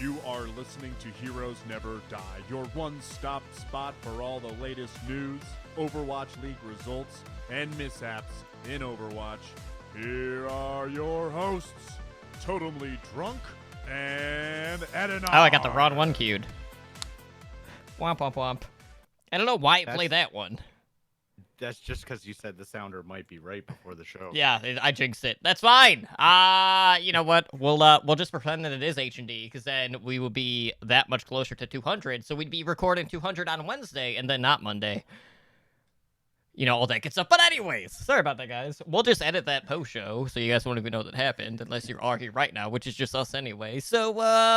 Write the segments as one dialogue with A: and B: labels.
A: You are listening to Heroes Never Die, your one-stop spot for all the latest news, Overwatch League results, and mishaps in Overwatch. Here are your hosts, Totemly Drunk and Adenar.
B: Oh, I got the wrong one queued. Womp womp womp. I don't know why it played that one.
C: That's just because you said the sounder might be right before the show.
B: Yeah, I jinxed it. That's fine. You know what? We'll just pretend that it is H&D, because then we will be that much closer to 200. So we'd be recording 200 on Wednesday and then not Monday. You know, all that good stuff. But anyways, sorry about that, guys. We'll just edit that post-show, so you guys won't even know that happened, unless you're here right now, which is just us anyway. So,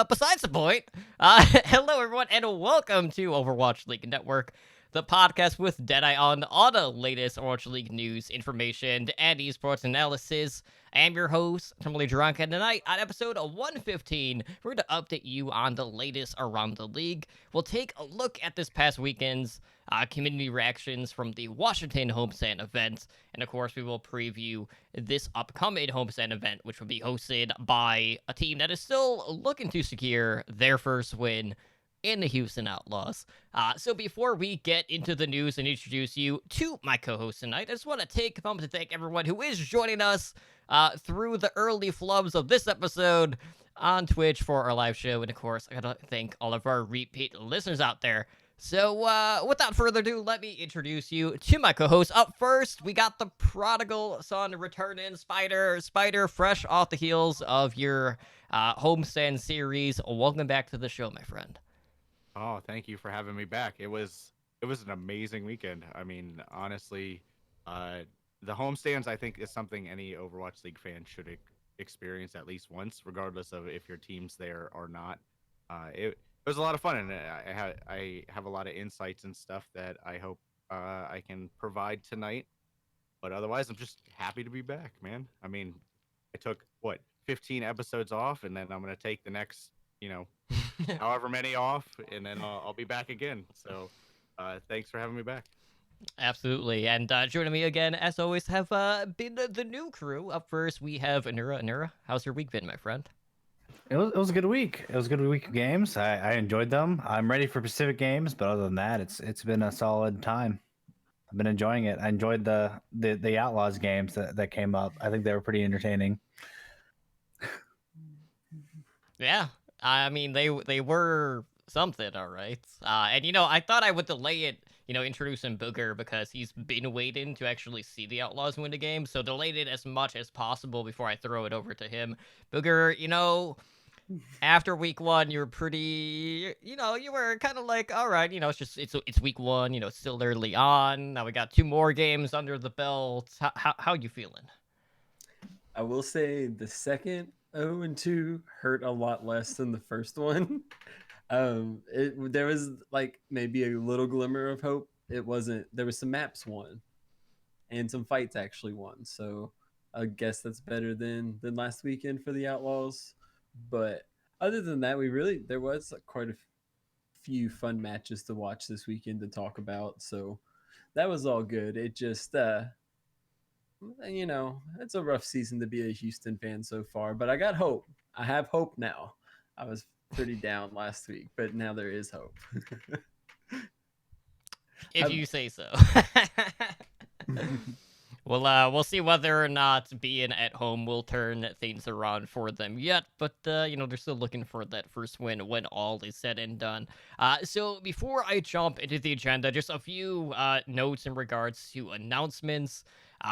B: besides the point, hello everyone, and welcome to Overwatch League Network, the podcast with Deadeye on all the latest Overwatch League news, information, and esports analysis. I am your host, Totemly Drunk, and tonight on episode 115, we're going to update you on the latest around the league. We'll take a look at this past weekend's community reactions from the Washington homestand event, and of course we will preview this upcoming homestand event, which will be hosted by a team that is still looking to secure their first win in the Houston Outlaws. So before we get into the news and introduce you to my co-host tonight, I just want to take a moment to thank everyone who is joining us through the early flubs of this episode on Twitch for our live show. And of course, I gotta thank all of our repeat listeners out there. So without further ado, let me introduce you to my co-host. Up first, we got the prodigal son returning, Spider, fresh off the heels of your homestand series. Welcome back to the show, my friend.
C: Oh, thank you for having me back. It was an amazing weekend. I mean, honestly, the homestands, I think, is something any Overwatch League fan should experience at least once, regardless of if your team's there or not. It was a lot of fun, and I have a lot of insights and stuff that I hope I can provide tonight. But otherwise, I'm just happy to be back, man. I mean, I took 15 episodes off, and then I'm gonna take the next, however many off, and then I'll be back again. So, thanks for having me back.
B: Absolutely, and joining me again, as always, have been the new crew. Up first, we have Anura. Anura, how's your week been, my friend?
D: It was a good week. It was a good week of games. I enjoyed them. I'm ready for Pacific games, but other than that, it's been a solid time. I've been enjoying it. I enjoyed the Outlaws games that came up. I think they were pretty entertaining.
B: Yeah, I mean they were something, all right. And I thought I would delay it, introducing Booger, because he's been waiting to actually see the Outlaws win the game, so delayed it as much as possible before I throw it over to him. Booger, after week one, you were pretty, you were kind of like, all right, it's week one, it's still early on. Now we got 2 more games under the belt. How you feeling?
E: I will say the second 0-2 hurt a lot less than the first one. There was maybe a little glimmer of hope. There was some maps won and some fights actually won. So I guess that's better than last weekend for the Outlaws. But other than that, there was quite a few fun matches to watch this weekend to talk about. So that was all good. It just, it's a rough season to be a Houston fan so far, but I got hope. I have hope now. I was pretty down last week, but now there is hope.
B: If you say so. Well, we'll see whether or not being at home will turn things around for them yet, but, they're still looking for that first win when all is said and done. So before I jump into the agenda, just a few notes in regards to announcements.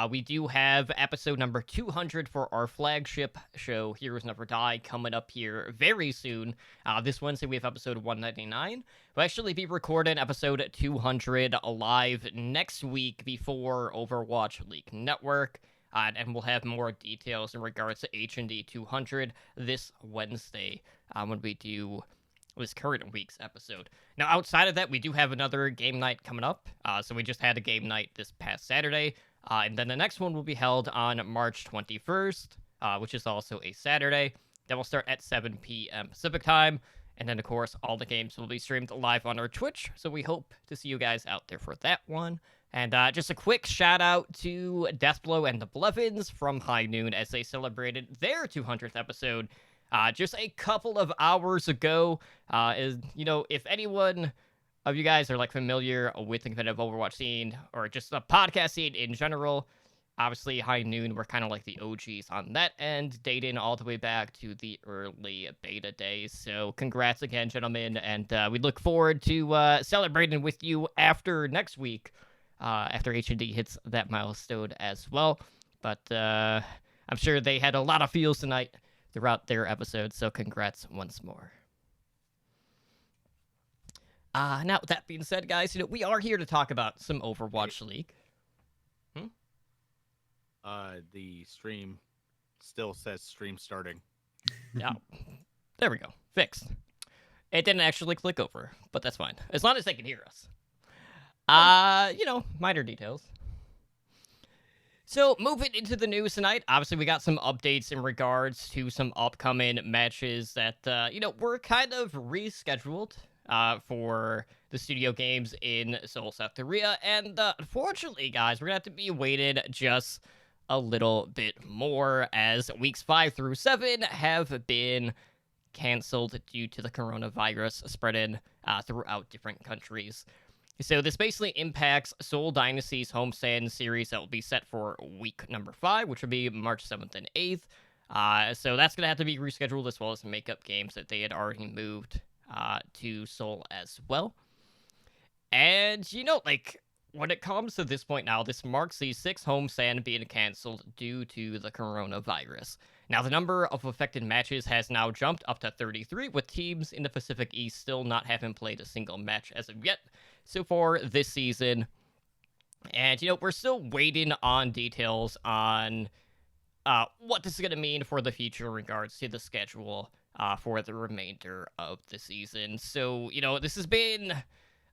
B: We do have episode number 200 for our flagship show, Heroes Never Die, coming up here very soon. This Wednesday, we have episode 199. We'll actually be recording episode 200 live next week before Overwatch League Network. And we'll have more details in regards to H&D 200 this Wednesday when we do this current week's episode. Now, outside of that, we do have another game night coming up. So we just had a game night this past Saturday. And then the next one will be held on March 21st, which is also a Saturday. That will start at 7 p.m. Pacific time. And then, of course, all the games will be streamed live on our Twitch. So we hope to see you guys out there for that one. And just a quick shout out to Deathblow and the Blevins from High Noon as they celebrated their 200th episode just a couple of hours ago. If anyone of you guys are like familiar with the competitive Overwatch scene or just the podcast scene in general, obviously High Noon were kind of like the OGs on that end, dating all the way back to the early beta days. So congrats again, gentlemen, and we look forward to celebrating with you after next week, after H&D hits that milestone as well. But I'm sure they had a lot of feels tonight throughout their episodes, so congrats once more. Now, that being said, guys, we are here to talk about some Overwatch League.
C: The stream still says stream starting.
B: Yeah, there we go. Fixed. It didn't actually click over, but that's fine. As long as they can hear us. Minor details. So, moving into the news tonight, obviously we got some updates in regards to some upcoming matches that, were kind of rescheduled for the studio games in Seoul, South Korea. And unfortunately, guys, we're going to have to be waiting just a little bit more as weeks 5 through 7 have been canceled due to the coronavirus spreading throughout different countries. So this basically impacts Seoul Dynasty's homestand series that will be set for week number 5, which will be March 7th and 8th. So that's going to have to be rescheduled, as well as makeup games that they had already moved to Seoul as well. And, when it comes to this point now, this marks the 6th homestand being canceled due to the coronavirus. Now, the number of affected matches has now jumped up to 33, with teams in the Pacific East still not having played a single match as of yet so far this season. And, we're still waiting on details on what this is going to mean for the future in regards to the schedule for the remainder of the season. So, this has been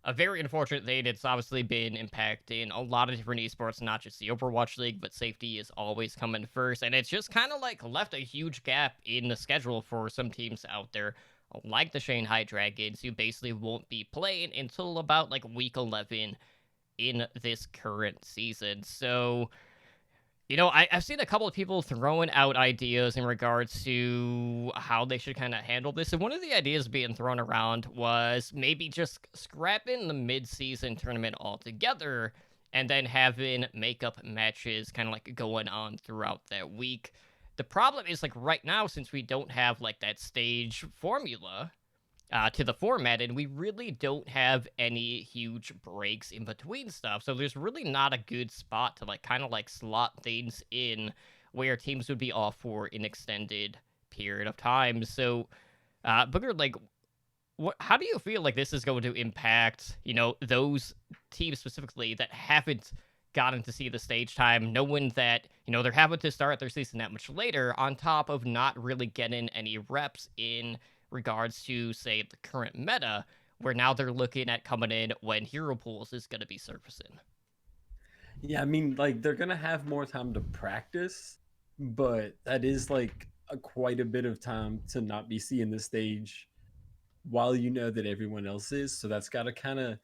B: a very unfortunate thing. It's obviously been impacting a lot of different esports, not just the Overwatch League, but safety is always coming first. And it's just kind of like left a huge gap in the schedule for some teams out there, like the Shanghai Dragons, who basically won't be playing until about like week 11 in this current season. So, I've seen a couple of people throwing out ideas in regards to how they should kind of handle this. And one of the ideas being thrown around was maybe just scrapping the mid-season tournament altogether and then having makeup matches kind of like going on throughout that week. The problem is, like, right now, since we don't have like that stage formula to the format, and we really don't have any huge breaks in between stuff, so there's really not a good spot to like kind of like slot things in where teams would be off for an extended period of time. So Booker, like, how do you feel like this is going to impact those teams specifically that haven't gotten to see the stage time, knowing that they're having to start their season that much later, on top of not really getting any reps in regards to, say, the current meta, where now they're looking at coming in when Hero Pools is going to be surfacing?
E: Yeah, I mean, like, they're going to have more time to practice, but that is, like, quite a bit of time to not be seeing the stage while you know that everyone else is. So that's got to kind of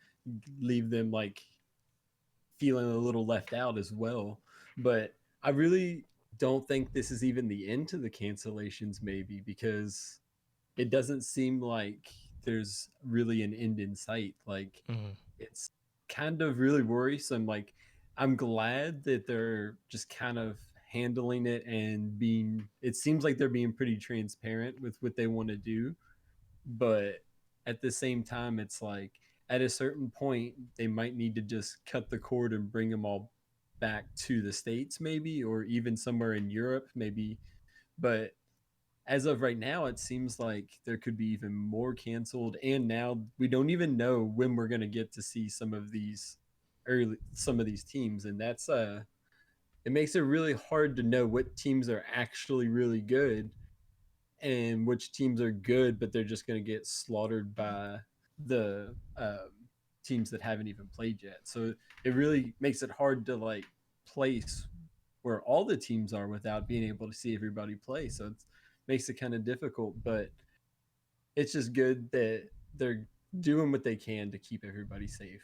E: leave them, like, feeling a little left out as well. But I really don't think this is even the end to the cancellations, maybe, because it doesn't seem like there's really an end in sight. Like, it's kind of really worrisome. Like, I'm glad that they're just kind of handling it and it seems like they're being pretty transparent with what they want to do. But at the same time, it's like at a certain point, they might need to just cut the cord and bring them all back to the States, maybe, or even somewhere in Europe, maybe. But as of right now, it seems like there could be even more canceled. And now we don't even know when we're going to get to see some of these teams. And that's, it makes it really hard to know what teams are actually really good and which teams are good, but they're just going to get slaughtered by the teams that haven't even played yet. So it really makes it hard to like place where all the teams are without being able to see everybody play. So it makes it kind of difficult, but it's just good that they're doing what they can to keep everybody safe.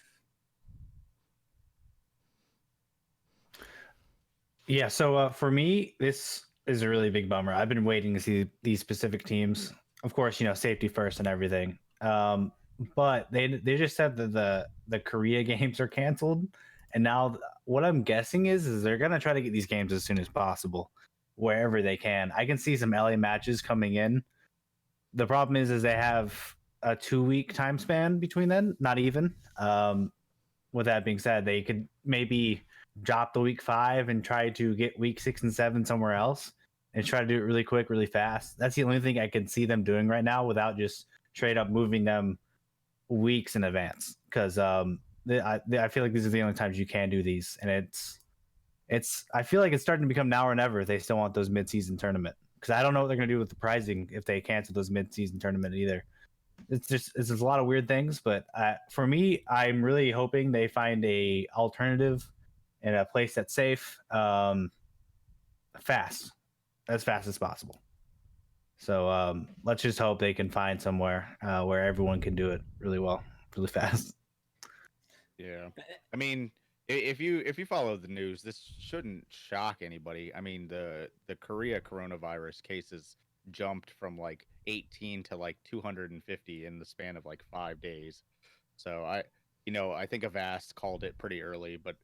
D: Yeah, so for me, this is a really big bummer. I've been waiting to see these specific teams. Of course, safety first and everything. But they just said that the Korea games are canceled, and now what I'm guessing is they're gonna try to get these games as soon as possible, wherever they can. I can see some LA matches coming in. The problem is they have a 2-week time span between them, not even. With that being said, they could maybe drop the week 5 and try to get week 6 and 7 somewhere else and try to do it really quick, really fast. That's the only thing I can see them doing right now without just straight up moving them weeks in advance. Because I feel like these are the only times you can do these, and it's I feel like it's starting to become now or never if they still want those mid-season tournament. Because I don't know what they're going to do with the pricing if they cancel those mid-season tournament either. It's just a lot of weird things, but for me, I'm really hoping they find a alternative in a place that's safe, fast as possible. So let's just hope they can find somewhere where everyone can do it really well, really fast.
C: Yeah, I mean, if you follow the news, this shouldn't shock anybody. I mean, the Korea coronavirus cases jumped from like 18 to like 250 in the span of like 5 days. So I think Avast called it pretty early, but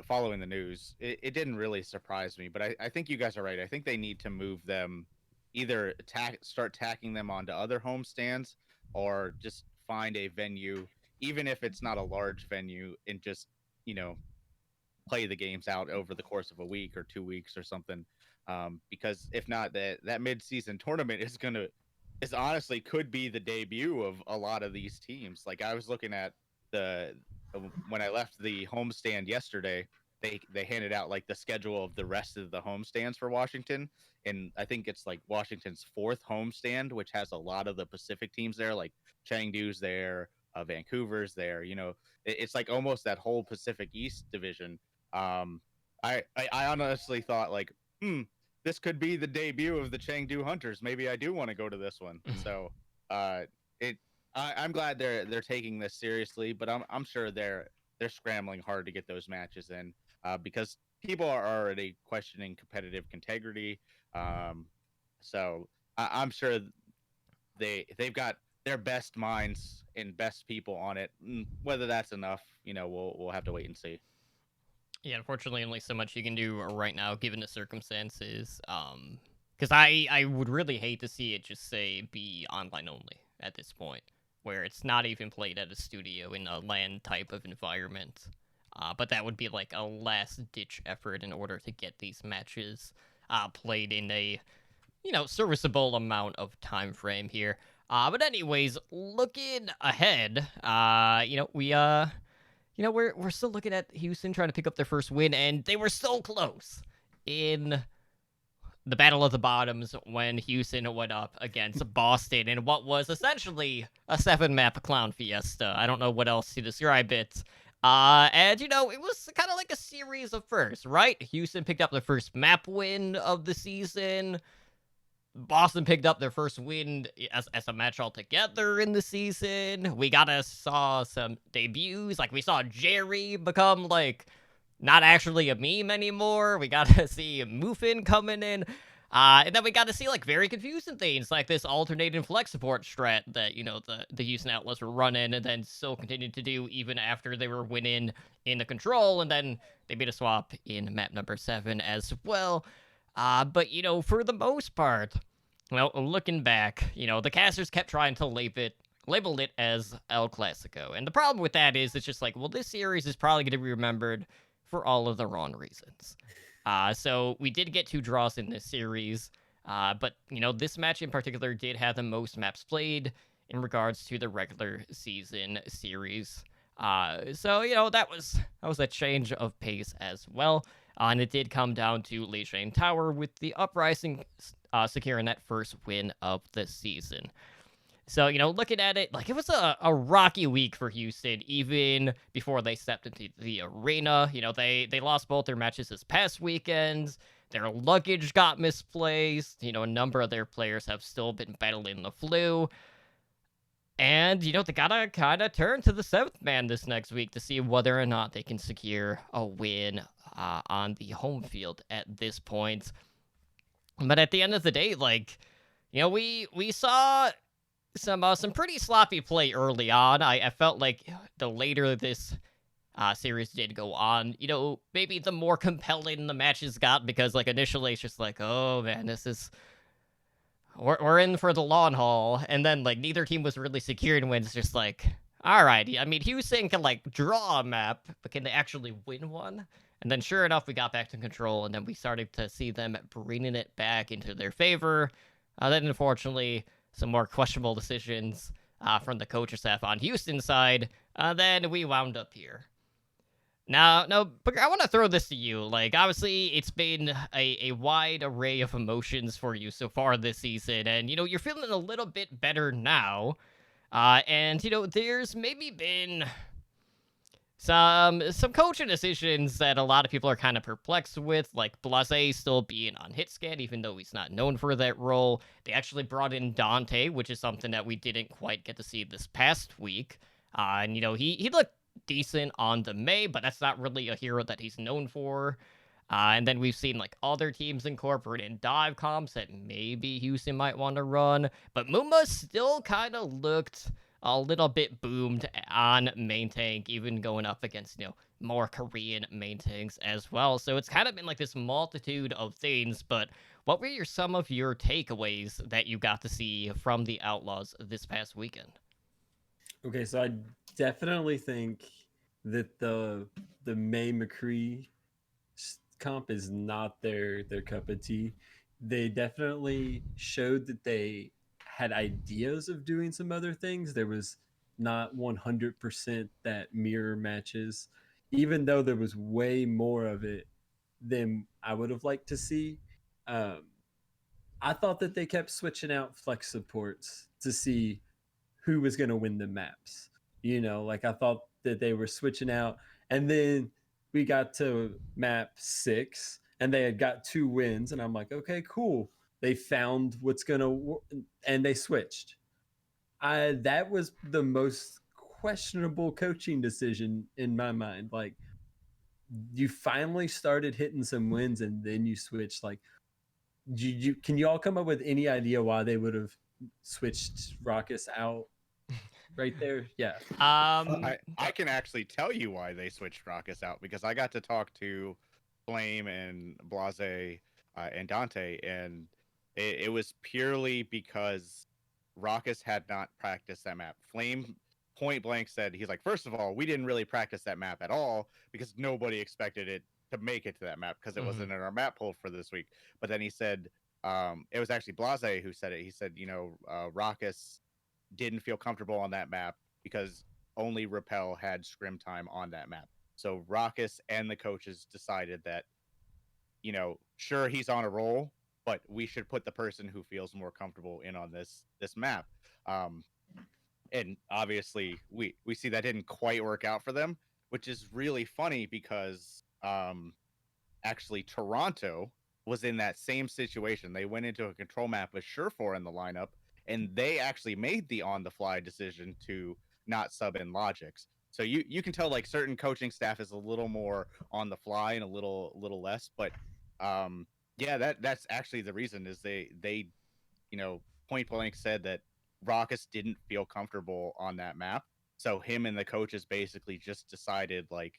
C: following the news, it didn't really surprise me. But I think you guys are right. I think they need to move them, either start tacking them onto other homestands, or just find a venue, even if it's not a large venue, and just play the games out over the course of a week or 2 weeks or something. Because if not, that mid-season tournament is honestly could be the debut of a lot of these teams. Like, I was looking at when I left the homestand yesterday, they handed out like the schedule of the rest of the homestands for Washington, and I think it's like Washington's 4th homestand, which has a lot of the Pacific teams there, like Chengdu's there, Vancouver's there. It's like almost that whole Pacific East division. I honestly thought like, this could be the debut of the Chengdu Hunters. Maybe I do want to go to this one. So, I'm glad they're taking this seriously, but I'm sure they're scrambling hard to get those matches in, because people are already questioning competitive integrity. So I'm sure they've got their best minds and best people on it. Whether that's enough, we'll have to wait and see.
B: Yeah, unfortunately, only so much you can do right now, given the circumstances. Because I would really hate to see it just say be online only at this point, where it's not even played at a studio in a LAN type of environment. But that would be like a last-ditch effort in order to get these matches played in a serviceable amount of time frame here. But anyways, looking ahead, we're still looking at Houston trying to pick up their first win, and they were so close in the Battle of the Bottoms when Houston went up against Boston in what was essentially a 7-map clown fiesta. I don't know what else to describe it. And it was kind of like a series of firsts, right? Houston picked up the first map win of the season. Boston picked up their first win as a match altogether in the season. We saw some debuts. Like, we saw Jerry become, like, not actually a meme anymore. We got to see Muffin coming in. And then we got to see, like, very confusing things, like this alternating flex support strat that, the Houston Outlaws were running and then still continued to do even after they were winning in the control. And then they made a swap in map number 7 as well. But, for the most part, looking back, the casters kept trying to label it as El Clasico. And the problem with that is it's just like, well, this series is probably going to be remembered for all of the wrong reasons. So we did get 2 draws in this series, but, this match in particular did have the most maps played in regards to the regular season series. So, that was a change of pace as well. And it did come down to Leishane Tower with the Uprising securing that first win of the season. So, looking at it, like, it was a rocky week for Houston, even before they stepped into the arena. They lost both their matches this past weekend. Their luggage got misplaced. A number of their players have still been battling the flu. And, they gotta kind of turn to the 7th man this next week to see whether or not they can secure a win on the home field at this point. But at the end of the day, like, we saw some pretty sloppy play early on. I felt like the later this series did go on, maybe the more compelling the matches got, because like initially it's just like, oh man, this is we're in for the long haul, and then like neither team was really securing wins. Just like, all right, I mean, Houston can like draw a map, but can they actually win one? And then sure enough, we got back to control, and then we started to see them bringing it back into their favor. Then unfortunately, some more questionable decisions from the coaching staff on Houston's side. Then we wound up here. Now, no, but I want to throw this to you. Like, obviously, it's been a wide array of emotions for you so far this season, and you're feeling a little bit better now. And there's maybe been some coaching decisions that a lot of people are kind of perplexed with, like Blase still being on hit scan, even though he's not known for that role. They actually brought in Dante, which is something that we didn't quite get to see this past week. And he looked decent on the May, but that's not really a hero that he's known for. And then we've seen like other teams incorporating dive comps that maybe Houston might want to run, but Muma still kind of looked a little bit boomed on main tank, even going up against more Korean main tanks as well. So it's kind of been like this multitude of things. But what were some of your takeaways that you got to see from the Outlaws this past weekend?
E: Okay, so I definitely think that the May McCree comp is not their cup of tea. They definitely showed that they had ideas of doing some other things. There was not 100% that mirror matches, even though there was way more of it than I would have liked to see. I thought that they kept switching out flex supports to see who was going to win the maps. Like I thought that they were switching out, and then we got to map 6 and they had got 2 wins, and I'm like, okay, cool. They found what's going to and they switched. That was the most questionable coaching decision in my mind. Like, you finally started hitting some wins and then you switched. Like, can you all come up with any idea why they would have switched Raucus out right there? Yeah.
C: I can actually tell you why they switched Raucus out, because I got to talk to Flame and Blase and Dante, and it was purely because Raucus had not practiced that map. Flame point blank said, he's like, first of all, we didn't really practice that map at all because nobody expected it to make it to that map because it wasn't in our map pool for this week. But then he said, it was actually Blase who said it. He said, Raucus didn't feel comfortable on that map because only Repel had scrim time on that map. So Raucus and the coaches decided that, sure, he's on a roll, but we should put the person who feels more comfortable in on this map. And obviously we see that didn't quite work out for them, which is really funny because actually Toronto was in that same situation. They went into a control map with Surefour in the lineup, and they actually made the on-the-fly decision to not sub in Logics. So you can tell like certain coaching staff is a little more on the fly and a little less, but yeah, that's actually the reason is they point blank said that Raucus didn't feel comfortable on that map. So him and the coaches basically just decided like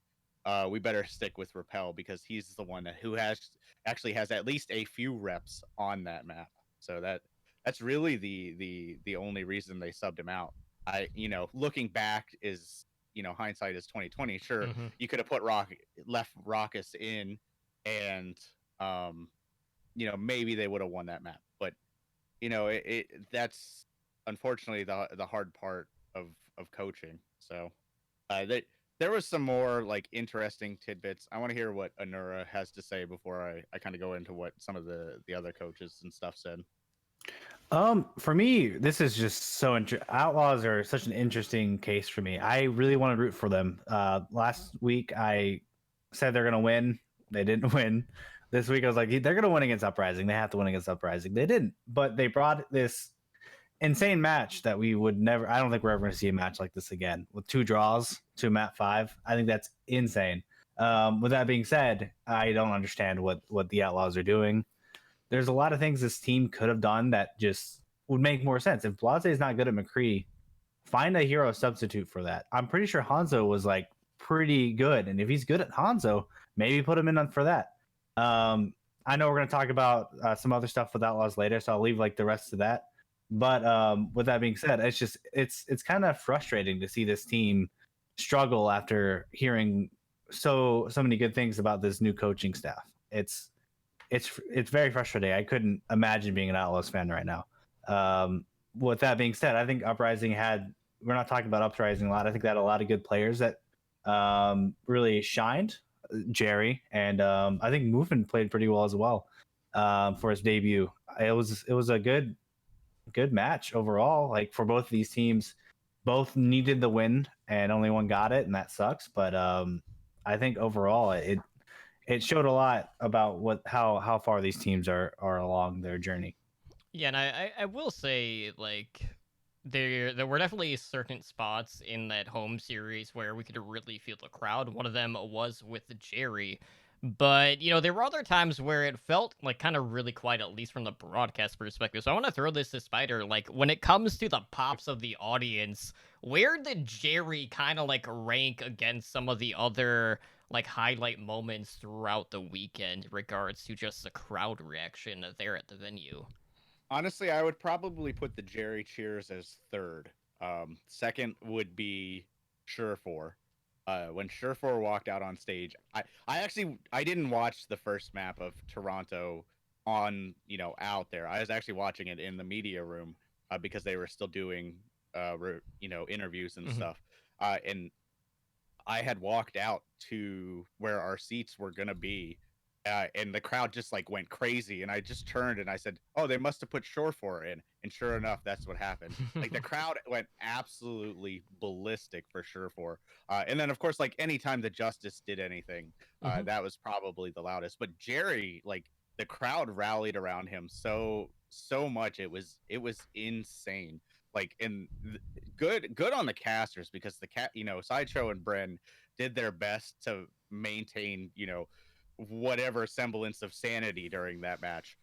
C: we better stick with Repel because he's the one who has at least a few reps on that map. So that's really the only reason they subbed him out. Looking back is hindsight is 2020. Sure, you could have put left Raucus in, and maybe they would have won that map. But that's unfortunately the hard part of coaching. So there was some more like interesting tidbits. I want to hear what Anura has to say before I kind of go into what some of the other coaches and stuff said.
D: For me, this is just so Outlaws are such an interesting case for me. I really want to root for them. Last week I said they're gonna win. They didn't win. This week I was like, they're gonna win against Uprising. They have to win against Uprising. They didn't, but they brought this insane match that we would never. I don't think we're ever gonna see a match like this again with 2 draws to map 5. I think that's insane. With that being said, I don't understand what the Outlaws are doing. there's a lot of things this team could have done that just would make more sense. If Blase is not good at McCree, find a hero substitute for that. I'm pretty sure Hanzo was like pretty good, and if he's good at Hanzo, maybe put him in for that. I know we're going to talk about some other stuff with Outlaws later, so I'll leave like the rest of that. But with that being said, it's kind of frustrating to see this team struggle after hearing so many good things about this new coaching staff. It's very frustrating. I couldn't imagine being an Outlaws fan right now. With that being said, I think Uprising had. We're not talking about Uprising a lot. I think they had a lot of good players that really shined. Jerry and I think Movement played pretty well as well for his debut. It was a good match overall. Like for both of these teams, both needed the win and only one got it, and that sucks. But I think overall it showed a lot about how far these teams are along their journey.
B: Yeah, and I will say, like, there were definitely certain spots in that home series where we could really feel the crowd. One of them was with Jerry. But, there were other times where it felt like kind of really quiet, at least from the broadcast perspective. So I want to throw this to Spider. Like, when it comes to the pops of the audience, where did Jerry kind of like rank against some of the other like highlight moments throughout the weekend in regards to just the crowd reaction there at the venue?
C: Honestly, I would probably put the Jerry cheers as third. Second would be Surefour. When Surefour walked out on stage, I didn't watch the first map of Toronto on out there. I was actually watching it in the media room because they were still doing interviews and stuff. And I had walked out to where our seats were gonna be, and the crowd just like went crazy. And I just turned and I said, "Oh, they must have put Shore in." And sure enough, that's what happened. Like the crowd went absolutely ballistic for Sure. And then of course, like anytime the Justice did anything, that was probably the loudest. But Jerry, like the crowd rallied around him so much. It was insane. Like good on the casters because Sideshow and Bren did their best to maintain whatever semblance of sanity during that match.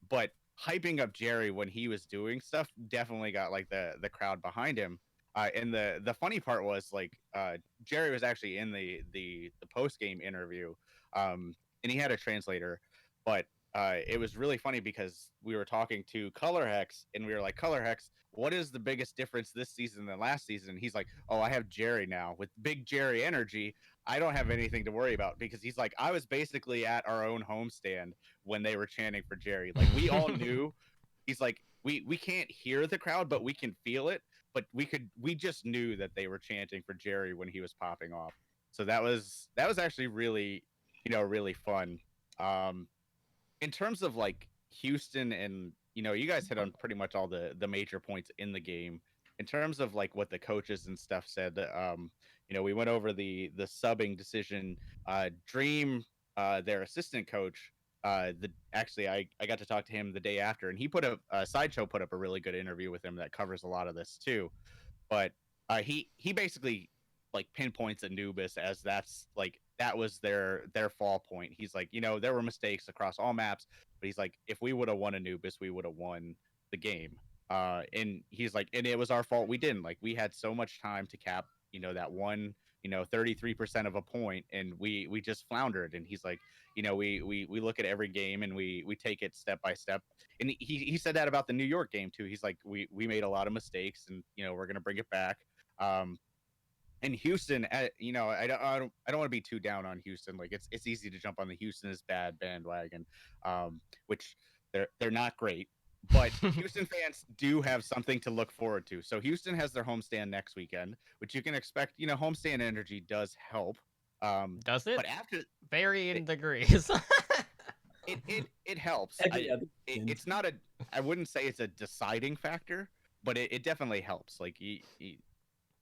C: But hyping up Jerry when he was doing stuff definitely got like the crowd behind him. And the funny part was like Jerry was actually in the post game interview, and he had a translator, but it was really funny because we were talking to Color Hex and we were like, Color Hex, what is the biggest difference this season than last season? And he's like, oh, I have Jerry now. With big Jerry energy, I don't have anything to worry about because he's like, I was basically at our own homestand when they were chanting for Jerry. Like we all knew. He's like, we can't hear the crowd, but we can feel it. But we just knew that they were chanting for Jerry when he was popping off. So that was actually really, really fun. In terms of like Houston and you guys hit on pretty much all the major points in the game. In terms of like what the coaches and stuff said, we went over the subbing decision. Dream, their assistant coach, I got to talk to him the day after, and he put Sideshow put up a really good interview with him that covers a lot of this too. But he basically like pinpoints Anubis as that was their fall point. He's like, there were mistakes across all maps, but he's like, if we would have won Anubis, we would have won the game. And he's like, and it was our fault we didn't. Like we had so much time to cap, that one, 33% of a point, and we just floundered. And he's like, we look at every game and we take it step by step. And he said that about the New York game too. He's like, we made a lot of mistakes, and we're gonna bring it back. And Houston, I don't want to be too down on Houston. Like it's easy to jump on the Houston is bad bandwagon, which they're not great. But Houston fans do have something to look forward to. So Houston has their homestand next weekend, which you can expect. Homestand energy does help.
B: Does it?
C: But after
B: varying degrees.
C: it helps. It's not I wouldn't say it's a deciding factor, but it definitely helps. Like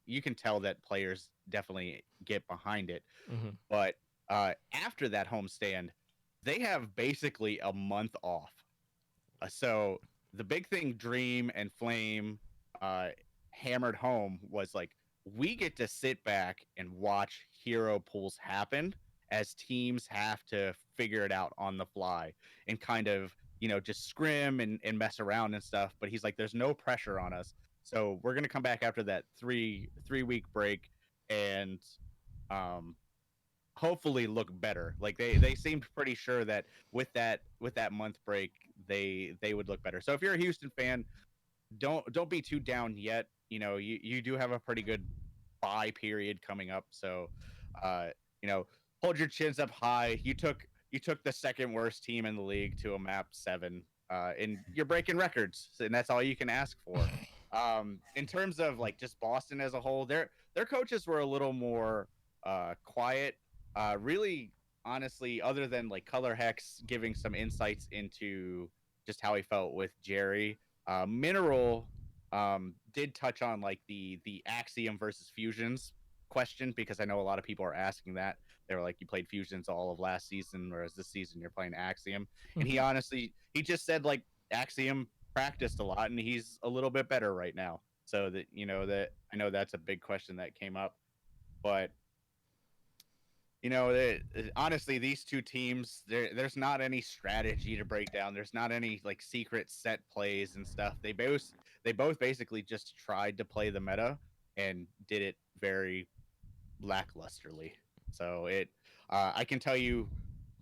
C: you can tell that players definitely get behind it. But after that homestand, they have basically a month off. So the big thing Dream and Flame hammered home was like, we get to sit back and watch hero pools happen as teams have to figure it out on the fly and kind of just scrim and mess around and stuff. But he's like, there's no pressure on us, so we're gonna come back after that 3 week break and um hopefully look better. Like they seemed pretty sure that with that month break they would look better. So if you're a Houston fan, don't be too down yet. You do have a pretty good bye period coming up, so uh, hold your chins up high. You took the second worst team in the league to a map 7, and you're breaking records, and that's all you can ask for. In terms of like just Boston as a whole, their coaches were a little more quiet. Really, honestly, other than like Color Hex giving some insights into just how he felt with Jerry, Mineral did touch on like the Axiom versus Fusions question, because I know a lot of people are asking that. They were like, you played Fusions all of last season, whereas this season you're playing Axiom. And he just said like Axiom practiced a lot and he's a little bit better right now. So that I know that's a big question that came up, but honestly, these two teams, there's not any strategy to break down. There's not any like secret set plays and stuff. They both basically just tried to play the meta and did it very lacklusterly. So I can tell you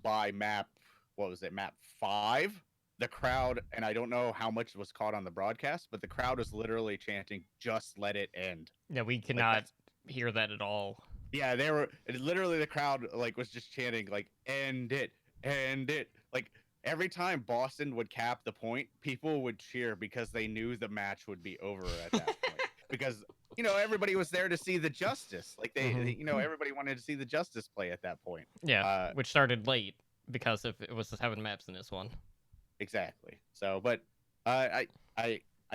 C: by map, what was it, map 5, the crowd, and I don't know how much was caught on the broadcast, but the crowd was literally chanting, "Just let it end."
B: Yeah, we
C: Like
B: cannot hear that at all.
C: yeah, they were literally, the crowd like was just chanting like end it, end it. Like every time Boston would cap the point, people would cheer because they knew the match would be over at that point. Because everybody was there to see the justice. Like everybody wanted to see the justice play at that point.
B: Yeah, which started late because of it was the 7 maps in this one.
C: Exactly. So, but I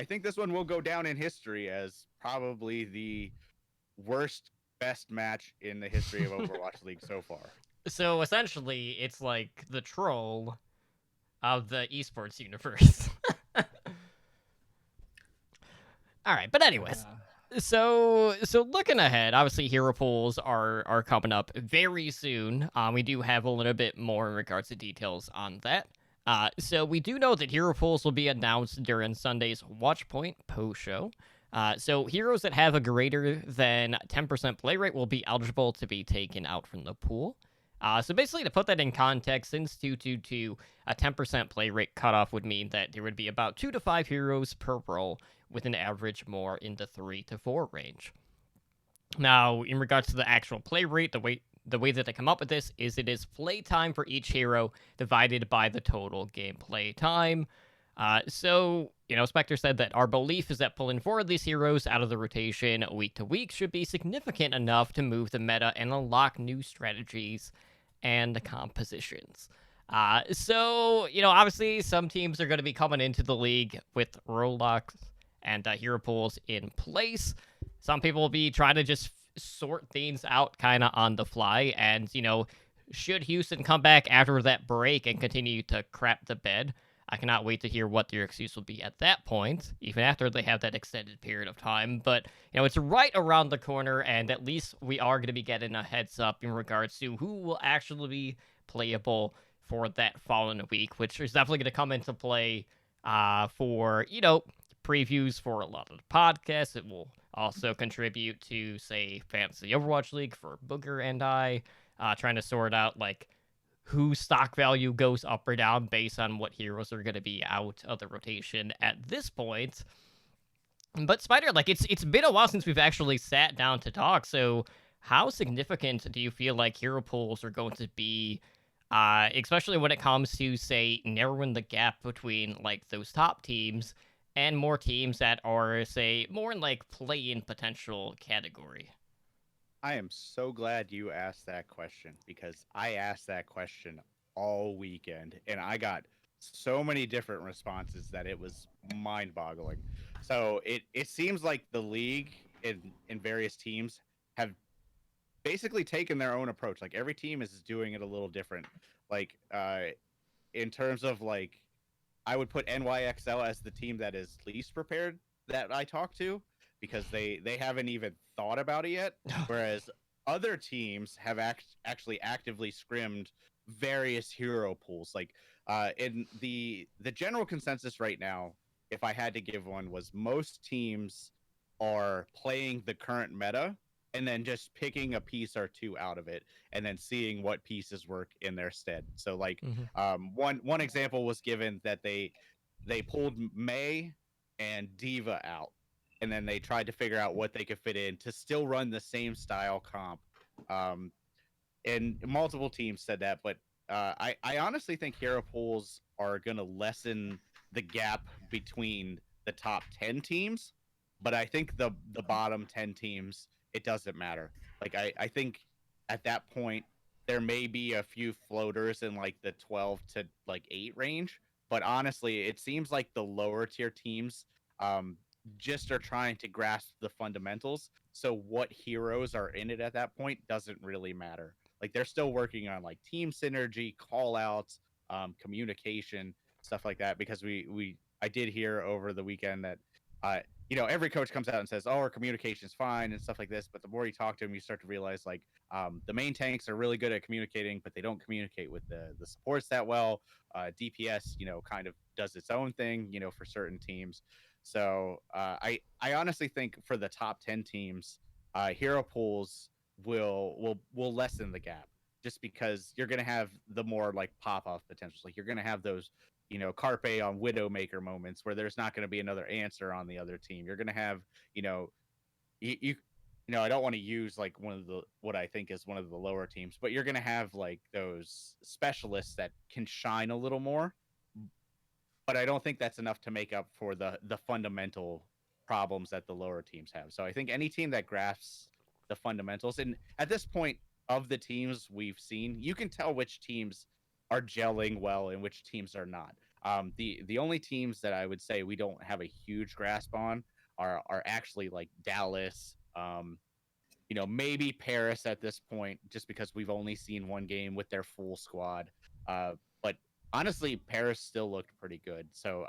C: think this one will go down in history as probably the worst best match in the history of Overwatch League so far.
B: So essentially, it's like the troll of the esports universe. All right, but anyways, so looking ahead, obviously hero pools are coming up very soon. We do have a little bit more in regards to details on that. So we do know that hero pools will be announced during Sunday's Watchpoint post show. So heroes that have a greater than 10% play rate will be eligible to be taken out from the pool. So basically, to put that in context, since 222, a 10% play rate cutoff would mean that there would be about 2 to 5 heroes per role, with an average more in the 3 to 4 range. Now, in regards to the actual play rate, the way that they come up with this is it is play time for each hero divided by the total gameplay time. So, Spectre said that our belief is that pulling 4 of these heroes out of the rotation week to week should be significant enough to move the meta and unlock new strategies and compositions. So, obviously some teams are going to be coming into the league with roadblocks and hero pools in place. Some people will be trying to just sort things out kind of on the fly, and, should Houston come back after that break and continue to crap the bed, I cannot wait to hear what their excuse will be at that point, even after they have that extended period of time. But, it's right around the corner, and at least we are going to be getting a heads up in regards to who will actually be playable for that following week, which is definitely going to come into play for, previews for a lot of the podcasts. It will also contribute to, say, Fantasy Overwatch League for Booger and I, trying to sort out, like, whose stock value goes up or down based on what heroes are going to be out of the rotation at this point. But Spider, like, it's been a while since we've actually sat down to talk, so how significant do you feel like hero pools are going to be, especially when it comes to, say, narrowing the gap between, like, those top teams and more teams that are, say, more in, like, play-in potential category?
C: I am so glad you asked that question, because I asked that question all weekend and I got so many different responses that it was mind-boggling. So it seems like the league in various teams have basically taken their own approach. Like every team is doing it a little different. Like in terms of like, I would put NYXL as the team that is least prepared that I talk to, because they haven't even thought about it yet. Whereas other teams have actually actively scrimmed various hero pools. Like And the general consensus right now, if I had to give one, was most teams are playing the current meta and then just picking a piece or two out of it and then seeing what pieces work in their stead. So like one example was given that they pulled May and Diva out, and then they tried to figure out what they could fit in to still run the same style comp. Um, and multiple teams said that, but I honestly think hero pools are going to lessen the gap between the top 10 teams, but I think the bottom 10 teams, it doesn't matter. Like I think at that point there may be a few floaters in like the 12 to like 8 range, but honestly it seems like the lower tier teams um just are trying to grasp the fundamentals. So what heroes are in it at that point doesn't really matter. Like they're still working on like team synergy, call outs, communication, stuff like that. Because I did hear over the weekend that every coach comes out and says, "Oh, our communication is fine" and stuff like this. But the more you talk to them, you start to realize like the main tanks are really good at communicating, but they don't communicate with the supports that well. DPS, kind of does its own thing, for certain teams. So I honestly think for the top 10 teams, hero pools will lessen the gap, just because you're going to have the more like pop off potentials. Like you're going to have those Carpe on Widowmaker moments where there's not going to be another answer on the other team. You're going to have you I don't want to use like what I think is one of the lower teams, but you're going to have like those specialists that can shine a little more, but I don't think that's enough to make up for the fundamental problems that the lower teams have. So I think any team that grasps the fundamentals, and at this point of the teams we've seen, you can tell which teams are gelling well and which teams are not. The only teams that I would say we don't have a huge grasp on are actually like Dallas, maybe Paris at this point, just because we've only seen one game with their full squad. But honestly, Paris still looked pretty good. So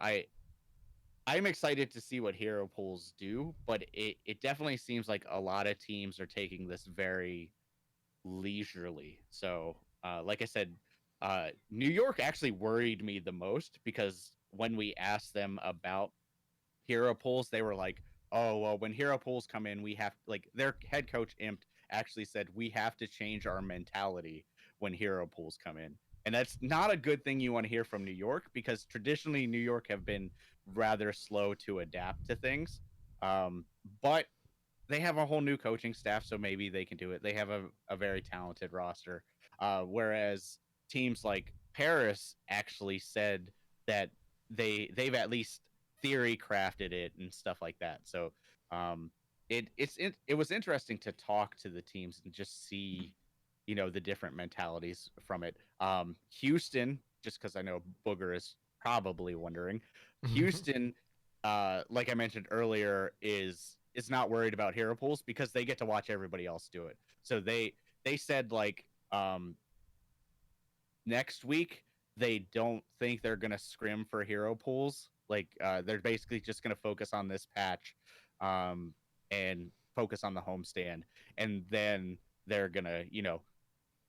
C: I'm excited to see what hero pools do, but it definitely seems like a lot of teams are taking this very leisurely. So like I said, New York actually worried me the most, because when we asked them about hero pools, they were like, "Oh, well, when hero pools come in, we have like," their head coach Impt actually said, "We have to change our mentality when hero pools come in." And that's not a good thing you want to hear from New York, because traditionally New York have been rather slow to adapt to things. But they have a whole new coaching staff, so maybe they can do it. They have a very talented roster. Whereas teams like Paris actually said that they've at least theory crafted it and stuff like that. So it was interesting to talk to the teams and just see the different mentalities from it. Houston, just because I know Booger is probably wondering, Houston, like I mentioned earlier, is not worried about hero pools because they get to watch everybody else do it. So they said like next week they don't think they're gonna scrim for hero pools. Like they're basically just gonna focus on this patch and focus on the homestand, and then they're gonna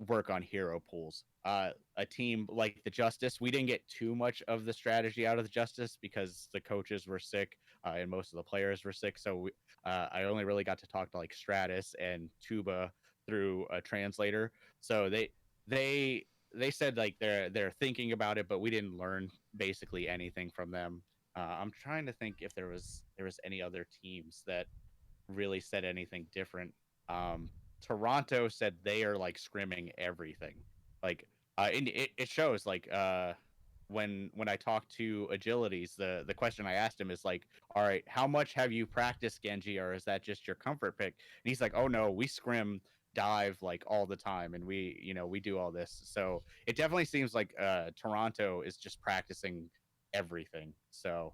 C: work on hero pools. A team like the Justice, we didn't get too much of the strategy out of the Justice because the coaches were sick and most of the players were sick. So I only really got to talk to like Stratus and Tuba through a translator. So they said like they're thinking about it, but we didn't learn basically anything from them. I'm trying to think if there was any other teams that really said anything different. Toronto said they are like scrimming everything. Like and it shows like when I talk to Agilities, the question I asked him is like, all right, how much have you practiced Genji, or is that just your comfort pick? And he's like, oh no, we scrim dive like all the time, and we do all this. So it definitely seems like Toronto is just practicing everything. So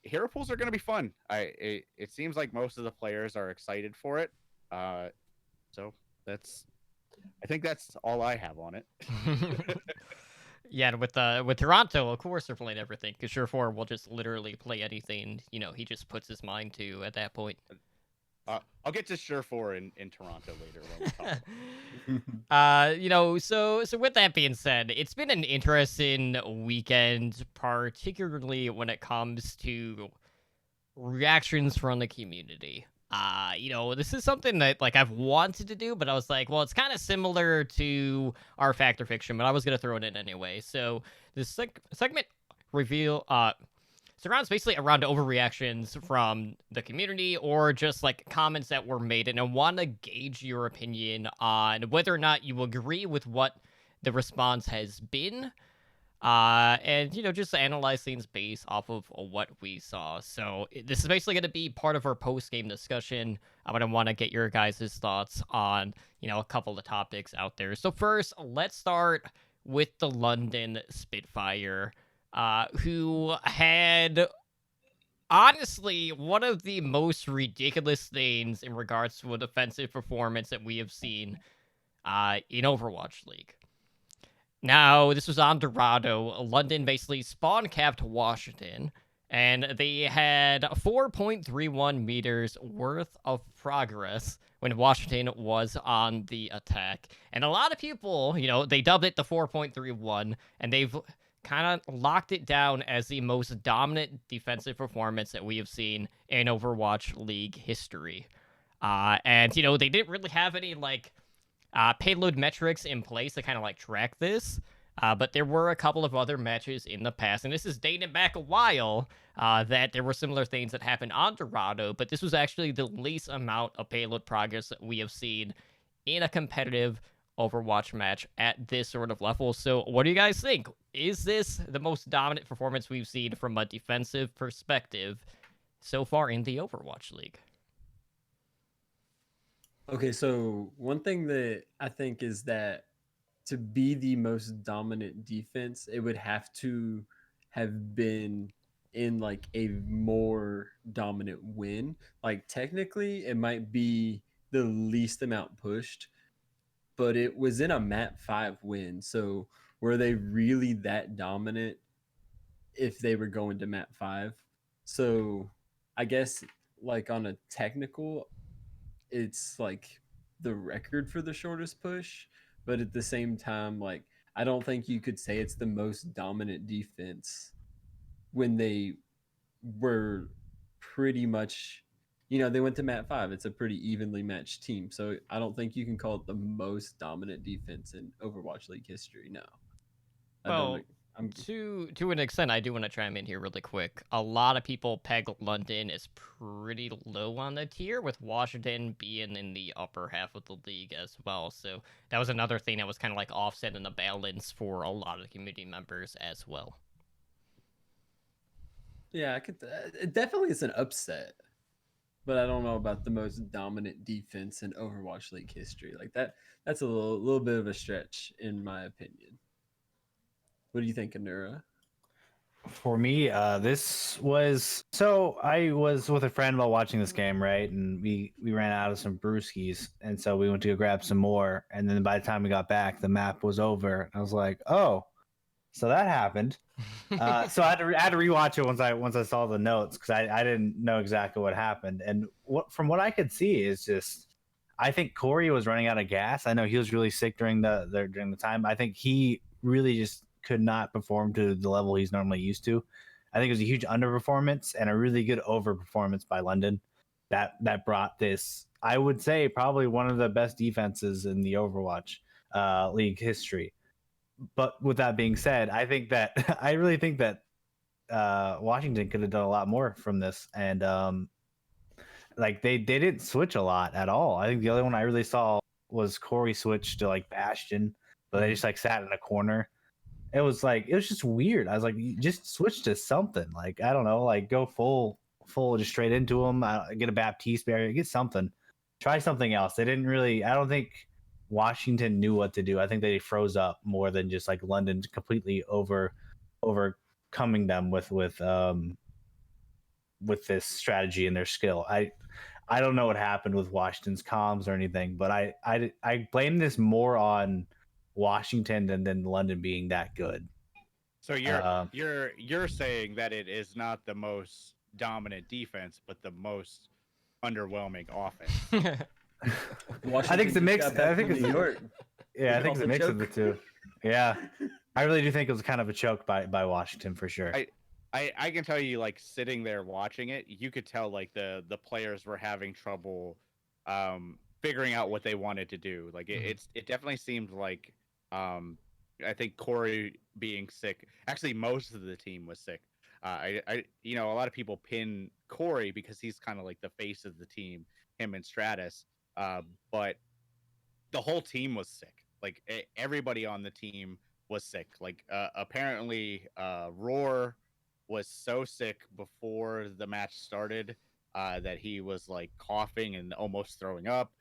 C: hero pools are going to be fun. It seems like most of the players are excited for it. So I think that's all I have on it.
B: Yeah, and with Toronto, of course they're playing everything, because Surefour will just literally play anything, he just puts his mind to at that point.
C: I'll get to Sure 4 in Toronto later when we talk.
B: So with that being said, it's been an interesting weekend, particularly when it comes to reactions from the community. This is something that like I've wanted to do, but I was like, well, it's kind of similar to our fact or fiction, but I was gonna throw it in anyway. So this segment reveal surrounds basically around overreactions from the community or just like comments that were made, and I want to gauge your opinion on whether or not you agree with what the response has been, and just analyze things based off of what we saw. So this is basically going to be part of our post-game discussion. I'm going to want to get your guys' thoughts on a couple of topics out there. So first, let's start with the London Spitfire, who had honestly one of the most ridiculous things in regards to a defensive performance that we have seen in Overwatch League. Now, this was on Dorado. London basically spawn capped Washington, and they had 4.31 meters worth of progress when Washington was on the attack. And a lot of people, they dubbed it the 4.31, and they've kind of locked it down as the most dominant defensive performance that we have seen in Overwatch League history. And they didn't really have any, payload metrics in place to kind of track this. But there were a couple of other matches in the past, and this is dating back a while, that there were similar things that happened on Dorado, but this was actually the least amount of payload progress that we have seen in a competitive Overwatch match at this sort of level. So what do you guys think? Is this the most dominant performance we've seen from a defensive perspective so far in the Overwatch League?
E: Okay, so one thing that I think is that to be the most dominant defense, it would have to have been in like a more dominant win. Like technically, it might be the least amount pushed, but it was in a map 5 win. So were they really that dominant if they were going to map 5? So I guess like on a technical, it's like the record for the shortest push, but at the same time, like I don't think you could say it's the most dominant defense when they were pretty much, they went to map 5. It's a pretty evenly matched team, so I don't think you can call it the most dominant defense in Overwatch League history. No, I
B: Well,
E: don't. I'm
B: to an extent, I do want to chime in here really quick. A lot of people peg London as pretty low on the tier, with Washington being in the upper half of the league as well. So that was another thing that was kind of like offset in the balance for a lot of the community members as well.
E: Yeah, I could. It definitely is an upset, but I don't know about the most dominant defense in Overwatch League history. Like that. That's a little bit of a stretch, in my opinion. What do you think, Anura?
D: For me, this was so I was with a friend while watching this game, right? And we ran out of some brewskis, and so we went to go grab some more. And then by the time we got back, the map was over. I was like, oh, so that happened. So I had to rewatch it once I saw the notes, because I didn't know exactly what happened. And from what I could see is just, I think Corey was running out of gas. I know he was really sick during the time. I think he really just could not perform to the level he's normally used to. I think it was a huge underperformance and a really good overperformance by London that brought this, I would say, probably one of the best defenses in the Overwatch League history. But with that being said, I really think that Washington could have done a lot more from this, and they didn't switch a lot at all. I think the only one I really saw was Corey switch to Bastion, but they just sat in a corner. It was just weird. I was like, you just switch to something. I don't know, go full just straight into them. Get a Baptiste barrier, get something. Try something else. They didn't really. I don't think Washington knew what to do. I think they froze up more than just London completely overcoming them with this strategy and their skill. I don't know what happened with Washington's comms or anything, but I blame this more on Washington than London being that good.
C: So you're saying that it is not the most dominant defense, but the most underwhelming offense.
D: I think it's a
E: Washington just
D: mix.
E: got back
D: I think
E: from
D: it's
E: New York.
D: yeah. I
E: They
D: think it's a
E: called
D: mix
E: the
D: of the
E: choke.
D: two. Yeah, I really do think it was kind of a choke by Washington for sure.
C: I can tell you, like, sitting there watching it, you could tell like the players were having trouble figuring out what they wanted to do. Like it definitely seemed like um I think Corey being sick. Actually, most of the team was sick. A lot of people pin Corey because he's kind of like the face of the team, him and Stratus. But the whole team was sick. Like everybody on the team was sick. Like apparently, Roar was so sick before the match started that he was like coughing and almost throwing up.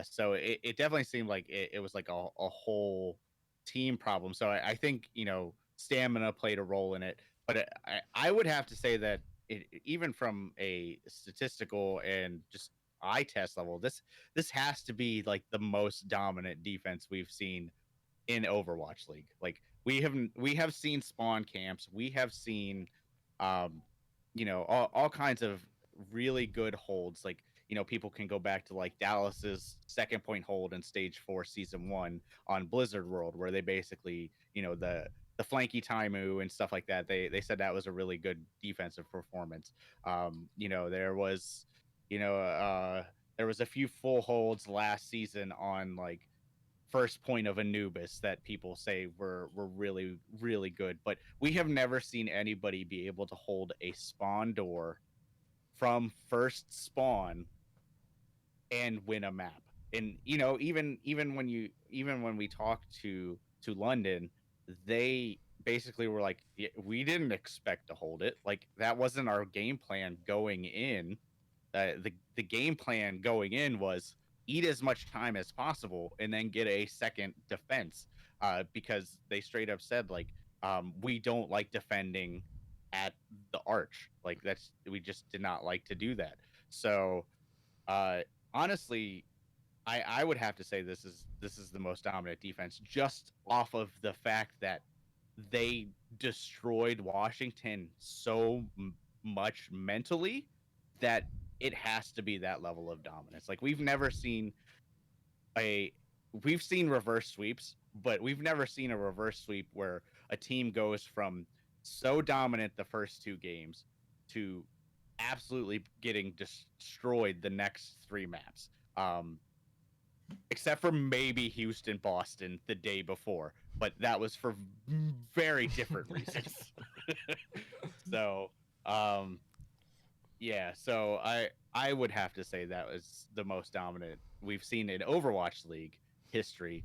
C: So it definitely seemed like it was like a whole team problem. So I think stamina played a role in it. But I would have to say that even from a statistical and just eye test level, this has to be like the most dominant defense we've seen in Overwatch League. Like we have seen spawn camps, we have seen um all kinds of really good holds. Like people can go back to like Dallas's second point hold in stage 4 season 1 on Blizzard World, where they basically the flanky Taimu and stuff like that, they said that was a really good defensive performance. There was you know there was a few full holds last season on like first point of Anubis that people say were really really good, but we have never seen anybody be able to hold a spawn door from first spawn and win a map. And even when we talked to London, they basically were like, "Yeah, we didn't expect to hold it. Like that wasn't our game plan going in. The game plan going in was eat as much time as possible and then get a second defense, because they straight up said like, we don't like defending at the arch. Like we just did not like to do that. So uh, honestly, I would have to say this is the most dominant defense, just off of the fact that they destroyed Washington so much mentally that it has to be that level of dominance. Like a we've seen reverse sweeps, but we've never seen a reverse sweep where a team goes from so dominant the first 2 games to absolutely getting destroyed the next 3 maps. Except for maybe Houston, Boston the day before, but that was for very different reasons. So, um, yeah, so I would have to say that was the most dominant we've seen in Overwatch League history.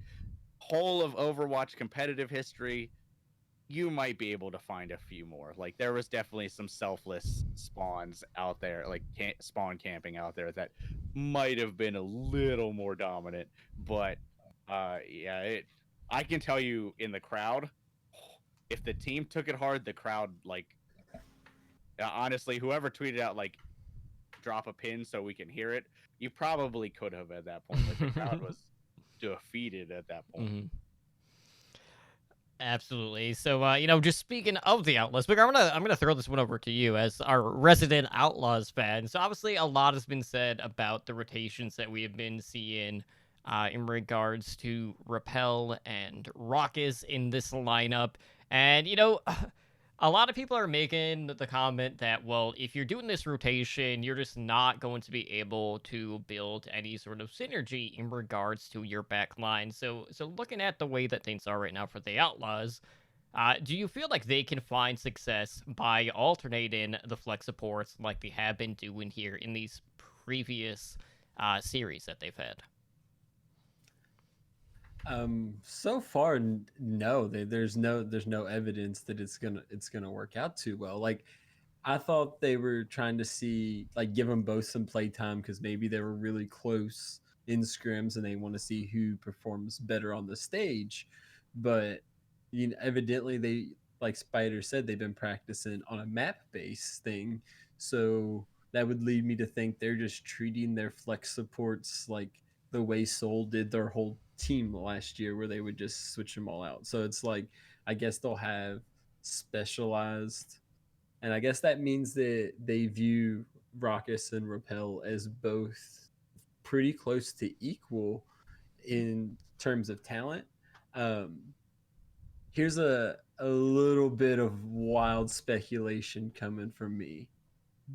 C: Whole of Overwatch competitive history, you might be able to find a few more. Like there was definitely some selfless spawns out there, like spawn camping out there that might have been a little more dominant. But yeah, I can tell you in the crowd, if the team took it hard, the crowd like honestly, whoever tweeted out like drop a pin so we can hear it, you probably could have at that point. Like the crowd was defeated at that point.
B: Mhm. Absolutely. So, just speaking of the Outlaws, Bigger, I'm gonna throw this one over to you as our resident Outlaws fan. So, obviously, a lot has been said about the rotations that we have been seeing, in regards to Repel and Raucous in this lineup, and a lot of people are making the comment that, well, if you're doing this rotation, you're just not going to be able to build any sort of synergy in regards to your back line. So looking at the way that things are right now for the Outlaws, do you feel like they can find success by alternating the flex supports like they have been doing here in these previous series that they've had?
E: So far, no. There's no evidence that it's gonna work out too well. Like, I thought they were trying to see, like, give them both some play time because maybe they were really close in scrims and they want to see who performs better on the stage. But evidently they, like Spider said, they've been practicing on a map based thing. So that would lead me to think they're just treating their flex supports like the way Soul did their whole team last year, where they would just switch them all out. So it's like, I guess they'll have specialized, and I guess that means that they view Raucous and Repel as both pretty close to equal in terms of talent. Um, Here's a little bit of wild speculation coming from me,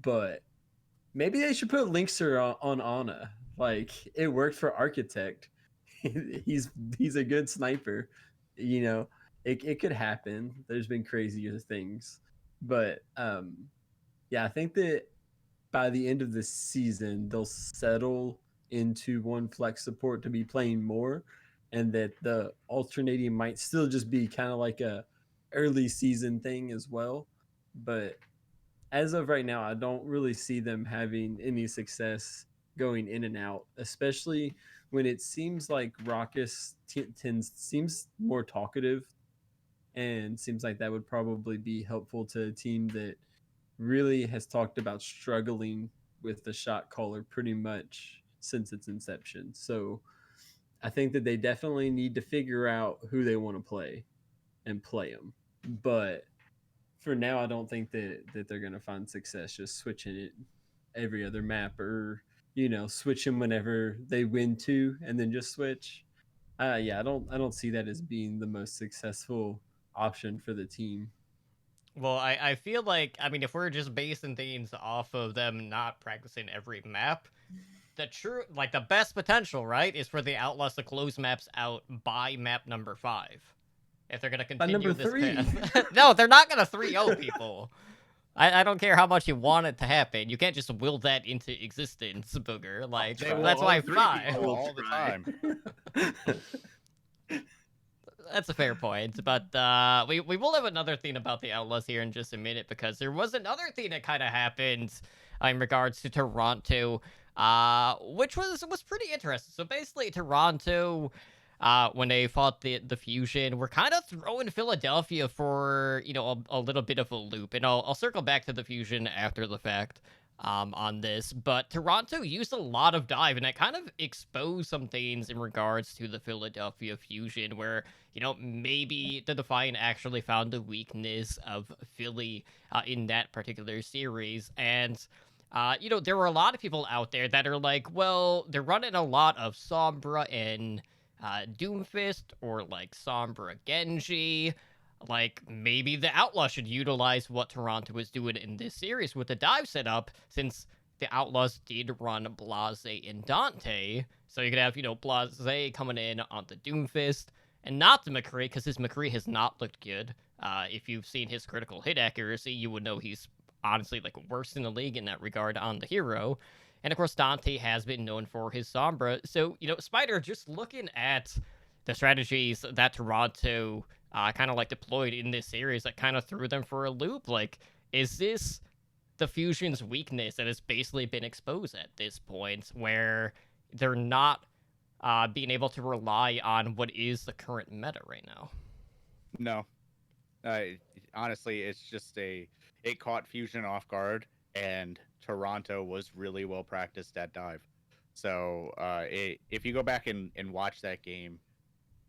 E: but maybe they should put Linkser on Ana. Like it worked for Architect. he's he's a good sniper. You know, it could happen. There's been crazier things, but yeah, I think that by the end of the season they'll settle into one flex support to be playing more, and that the alternating might still just be kind of like a early season thing as well. But as of right now, I don't really see them having any success going in and out, especially when it seems like Raucous seems more talkative, and seems like that would probably be helpful to a team that really has talked about struggling with the shot caller pretty much since its inception. So I think that they definitely need to figure out who they want to play and play them. But for now, I don't think that they're gonna find success just switching it every other map, or switch them whenever they win two and then just switch. Yeah, I don't see that as being the most successful option for the team.
B: Well, I feel like, I mean, if we're just basing things off of them not practicing every map, the best potential, right, is for the Outlaws to close maps out by map number 5. If they're gonna
E: By
B: continue
E: number
B: this
E: 3.
B: path. No, they're not gonna 3-0 people. I don't care how much you want it to happen. You can't just will that into existence, Booger. Like,
C: They will
B: that's why
C: 0-3
B: 5.
C: people all the time.
B: That's a fair point, but we will have another thing about the Outlaws here in just a minute, because there was another thing that kind of happened in regards to Toronto, which was pretty interesting. So basically, Toronto, when they fought the Fusion, were kind of throwing Philadelphia for a little bit of a loop, and I'll circle back to the Fusion after the fact. On this, but Toronto used a lot of dive, and that kind of exposed some things in regards to the Philadelphia Fusion, where maybe the Defiant actually found the weakness of Philly in that particular series. And there were a lot of people out there that are like, well, they're running a lot of Sombra and Doomfist, or like Sombra Genji. Like, maybe the Outlaws should utilize what Toronto is doing in this series with the dive setup, since the Outlaws did run Blase and Dante. So you could have, Blase coming in on the Doomfist, and not the McCree, because his McCree has not looked good. If you've seen his critical hit accuracy, you would know he's honestly like worst in the league in that regard on the hero. And of course, Dante has been known for his Sombra. So, Spider, just looking at the strategies that Toronto kind of like deployed in this series that kind of threw them for a loop, like, is this the Fusion's weakness that has basically been exposed at this point, where they're not being able to rely on what is the current meta right now?
C: No, honestly, it's just it caught Fusion off guard, and Toronto was really well practiced at dive. So if you go back and watch that game,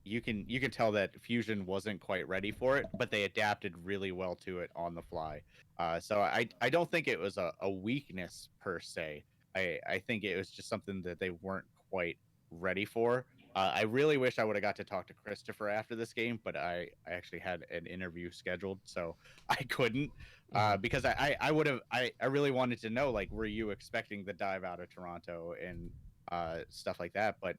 C: you can tell that Fusion wasn't quite ready for it, but they adapted really well to it on the fly. So I don't think it was a weakness per se. I think it was just something that they weren't quite ready for. I really wish I would have got to talk to Christopher after this game, but I actually had an interview scheduled, so I couldn't. Because I would have I really wanted to know, like, were you expecting the dive out of Toronto and stuff like that? But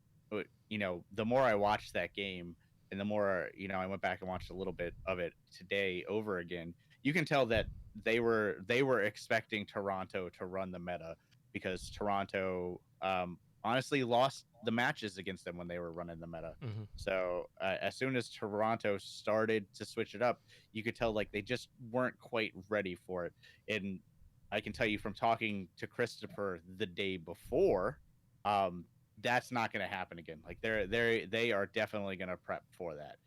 C: the more I watched that game, and the more I went back and watched a little bit of it today over again, you can tell that they were expecting Toronto to run the meta, because Toronto honestly lost the matches against them when they were running the meta.
B: Mm-hmm.
C: So as soon as Toronto started to switch it up, you could tell like they just weren't quite ready for it. And I can tell you from talking to Christopher the day before, that's not going to happen again. Like they are definitely going to prep for that.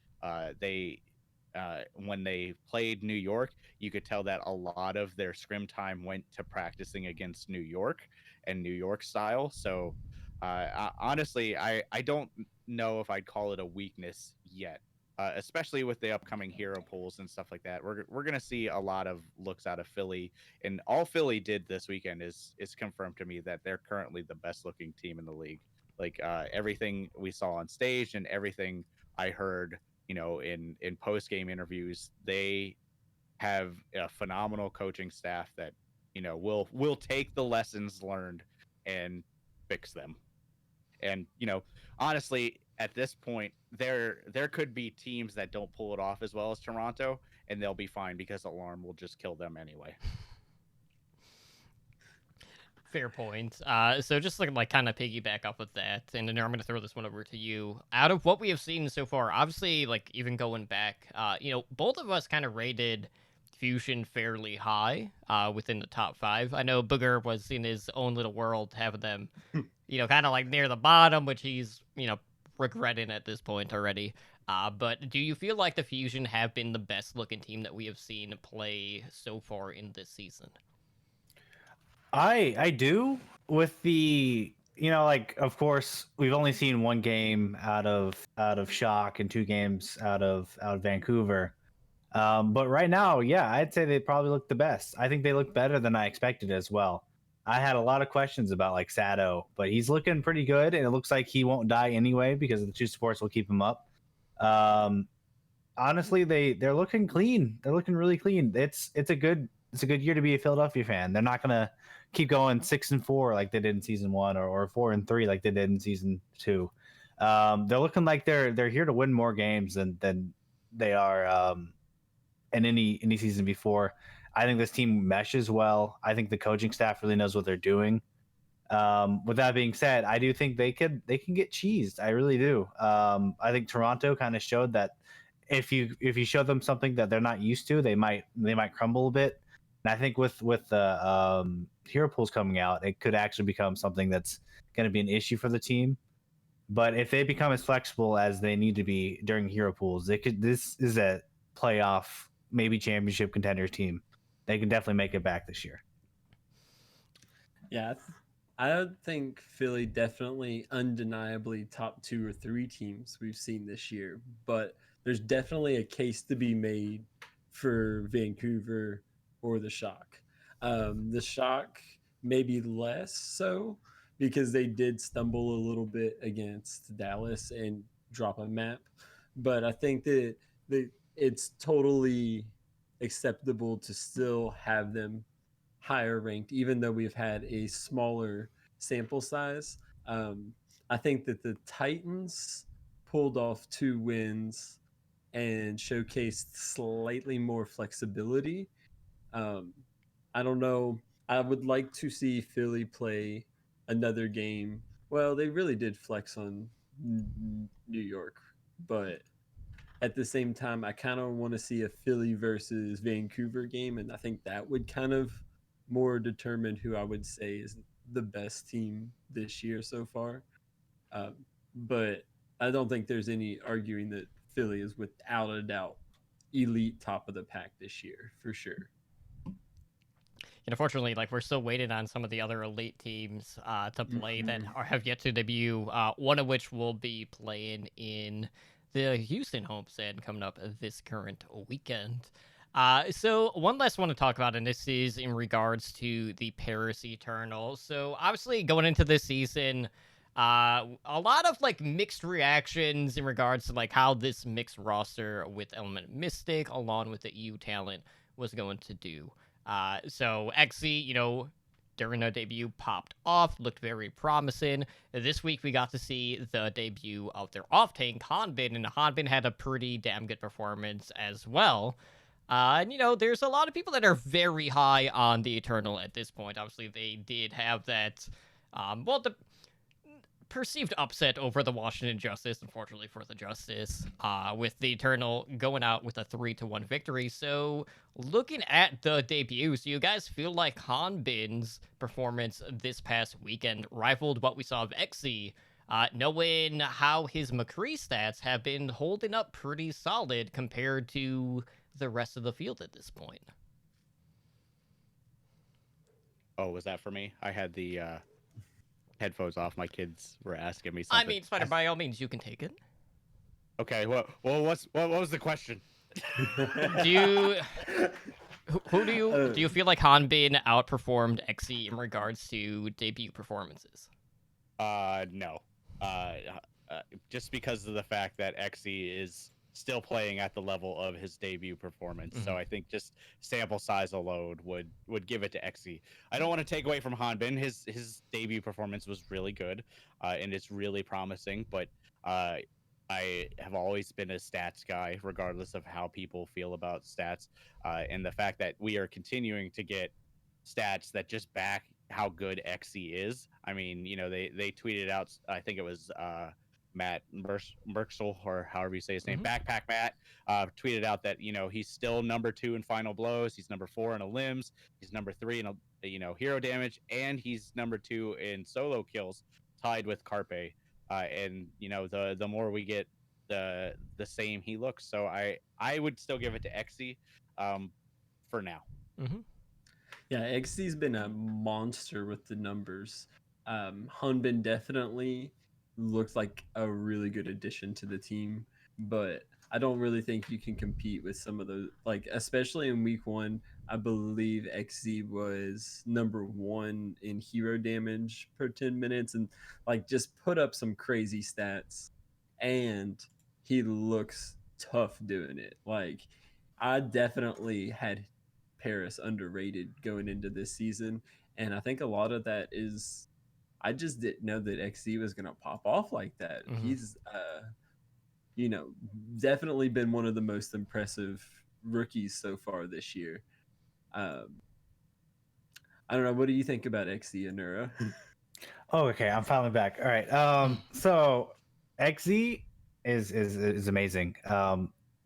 C: When they played New York, you could tell that a lot of their scrim time went to practicing against New York and New York style. So honestly, I don't know if I'd call it a weakness yet. especially with the upcoming hero pools and stuff like that. We're gonna see a lot of looks out of Philly, and all Philly did this weekend is confirmed to me that they're currently the best looking team in the league. Like everything we saw on stage and everything I heard, in post game interviews, they have a phenomenal coaching staff that will take the lessons learned and fix them. And honestly, at this point, there could be teams that don't pull it off as well as Toronto, and they'll be fine because Alarm will just kill them anyway.
B: Fair point. So just like kind of piggyback up with that, and then I'm going to throw this one over to you. Out of what we have seen so far, obviously, like even going back, both of us kind of rated Fusion fairly high, within the top 5. I know Booger was in his own little world, having them, kind of like near the bottom, which he's, regretting at this point already. But do you feel like the Fusion have been the best looking team that we have seen play so far in this season?
D: I do, with the, like, of course we've only seen one game out of Shock and 2 games out of Vancouver. But right now, yeah, I'd say they probably look the best. I think they look better than I expected as well. I had a lot of questions about like Sado, but he's looking pretty good, and it looks like he won't die anyway because the 2 supports will keep him up. Um, Honestly, they're looking clean. They're looking really clean. It's a good year to be a Philadelphia fan. They're not gonna keep going 6-4 like they did in season 1, or 4-3 like they did in season 2. They're looking like they're here to win more games than they are in any season before. I think this team meshes well. I think the coaching staff really knows what they're doing. With that being said, I do think they can get cheesed. I really do. I think Toronto kind of showed that if you show them something that they're not used to, they might crumble a bit. And I think with the hero pools coming out, it could actually become something that's going to be an issue for the team. But if they become as flexible as they need to be during hero pools, they could. This is a playoff, maybe championship contender team. They can definitely make it back this year.
E: Yeah, I think Philly definitely undeniably top 2 or 3 teams we've seen this year, but there's definitely a case to be made for Vancouver or the Shock. The Shock maybe less so because they did stumble a little bit against Dallas and drop a map, but I think that it's totally acceptable to still have them higher ranked, even though we've had a smaller sample size. I think that the Titans pulled off 2 wins and showcased slightly more flexibility. Um, I don't know. I would like to see Philly play another game. Well, they really did flex on New York, but at the same time, I kind of want to see a Philly versus Vancouver game, and I think that would kind of more determine who I would say is the best team this year so far. Um, but I don't think there's any arguing that Philly is without a doubt elite top of the pack this year for sure.
B: And unfortunately, like we're still waiting on some of the other elite teams to play that have yet to debut. One of which will be playing in the Houston homestand coming up this current weekend. So one last one to talk about, and this is in regards to the Paris Eternal. So obviously going into this season, a lot of like mixed reactions in regards to like how this mixed roster with Element Mystic along with the EU talent was going to do. So XC, during their debut popped off, looked very promising. This week we got to see the debut of their off-tank Hanbin, and Hanbin had a pretty damn good performance as well. And there's a lot of people that are very high on the Eternal at this point. Obviously, they did have that, the perceived upset over the Washington Justice, unfortunately for the Justice, with the Eternal going out with a 3-1 victory. So, looking at the debuts, do you guys feel like Hanbin's performance this past weekend rivaled what we saw of XC, knowing how his McCree stats have been holding up pretty solid compared to the rest of the field at this point?
C: Oh, was that for me? I had the headphones off. My kids were asking me something.
B: I mean, Spider, by all means, you can take it.
C: Okay. What was the question?
B: Do you who do you
E: Uh,
B: feel like Hanbin outperformed XE in regards to debut performances?
C: No. Uh, just because of the fact that Xe is still playing at the level of his debut performance.
B: Mhm.
C: So I think just sample size alone would give it to Xe. I don't want to take away from Hanbin. His debut performance was really good, and it's really promising. But uh, I have always been a stats guy, regardless of how people feel about stats. And the fact that we are continuing to get stats that just back how good Xe is. I mean, they tweeted out. I think it was Matt Merksel, or however you say his name,
B: Mhm.
C: Backpack Matt, tweeted out that he's still number 2 in final blows. He's number 4 in limbs. He's number 3 in hero damage, and he's number 2 in solo kills, tied with Carpe. And the more we get, the same he looks. So I would still give it to Xe, for now.
B: Mhm.
E: Yeah, XC's been a monster with the numbers. Hunbin definitely looks like a really good addition to the team, but I don't really think you can compete with some of those. Like, especially in week one, I believe XC was number 1 in hero damage per 10 minutes and like just put up some crazy stats. And he looks tough doing it. Like, I definitely had Paris underrated going into this season. And I think a lot of that is I just didn't know that XC was going to pop off like that.
B: Mhm.
E: He's, you know, definitely been one of the most impressive rookies so far this year. Um, I don't know. What do you think about XC and Nura?
D: Oh, okay. I'm finally back. All right. So XZ is amazing.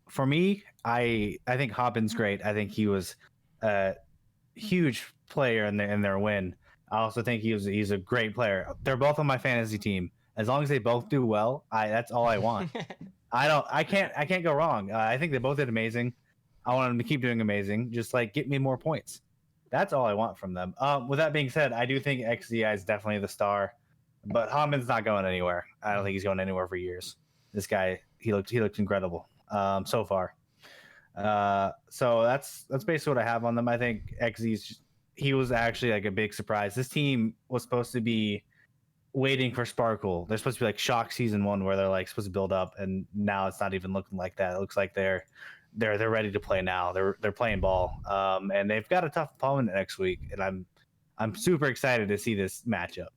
D: For me, I think Hoppin's great. I think he was a huge player in their win. I also think he's a great player. They're both on my fantasy team. As long as they both do well, that's all I want. I can't go wrong. I think they both did amazing. I want them to keep doing amazing. Just like get me more points. That's all I want from them. With that being said, I do think XZI is definitely the star, but Haman's not going anywhere. I don't think he's going anywhere for years. This guy, he looked incredible so far. So that's basically what I have on them. I think he was actually like a big surprise. This team was supposed to be waiting for Sparkle. They're supposed to be like Shock season 1 where they're like supposed to build up, and now it's not even looking like that. It looks like they're ready to play now. They're playing ball. And they've got a tough opponent next week, and I'm super excited to see this matchup.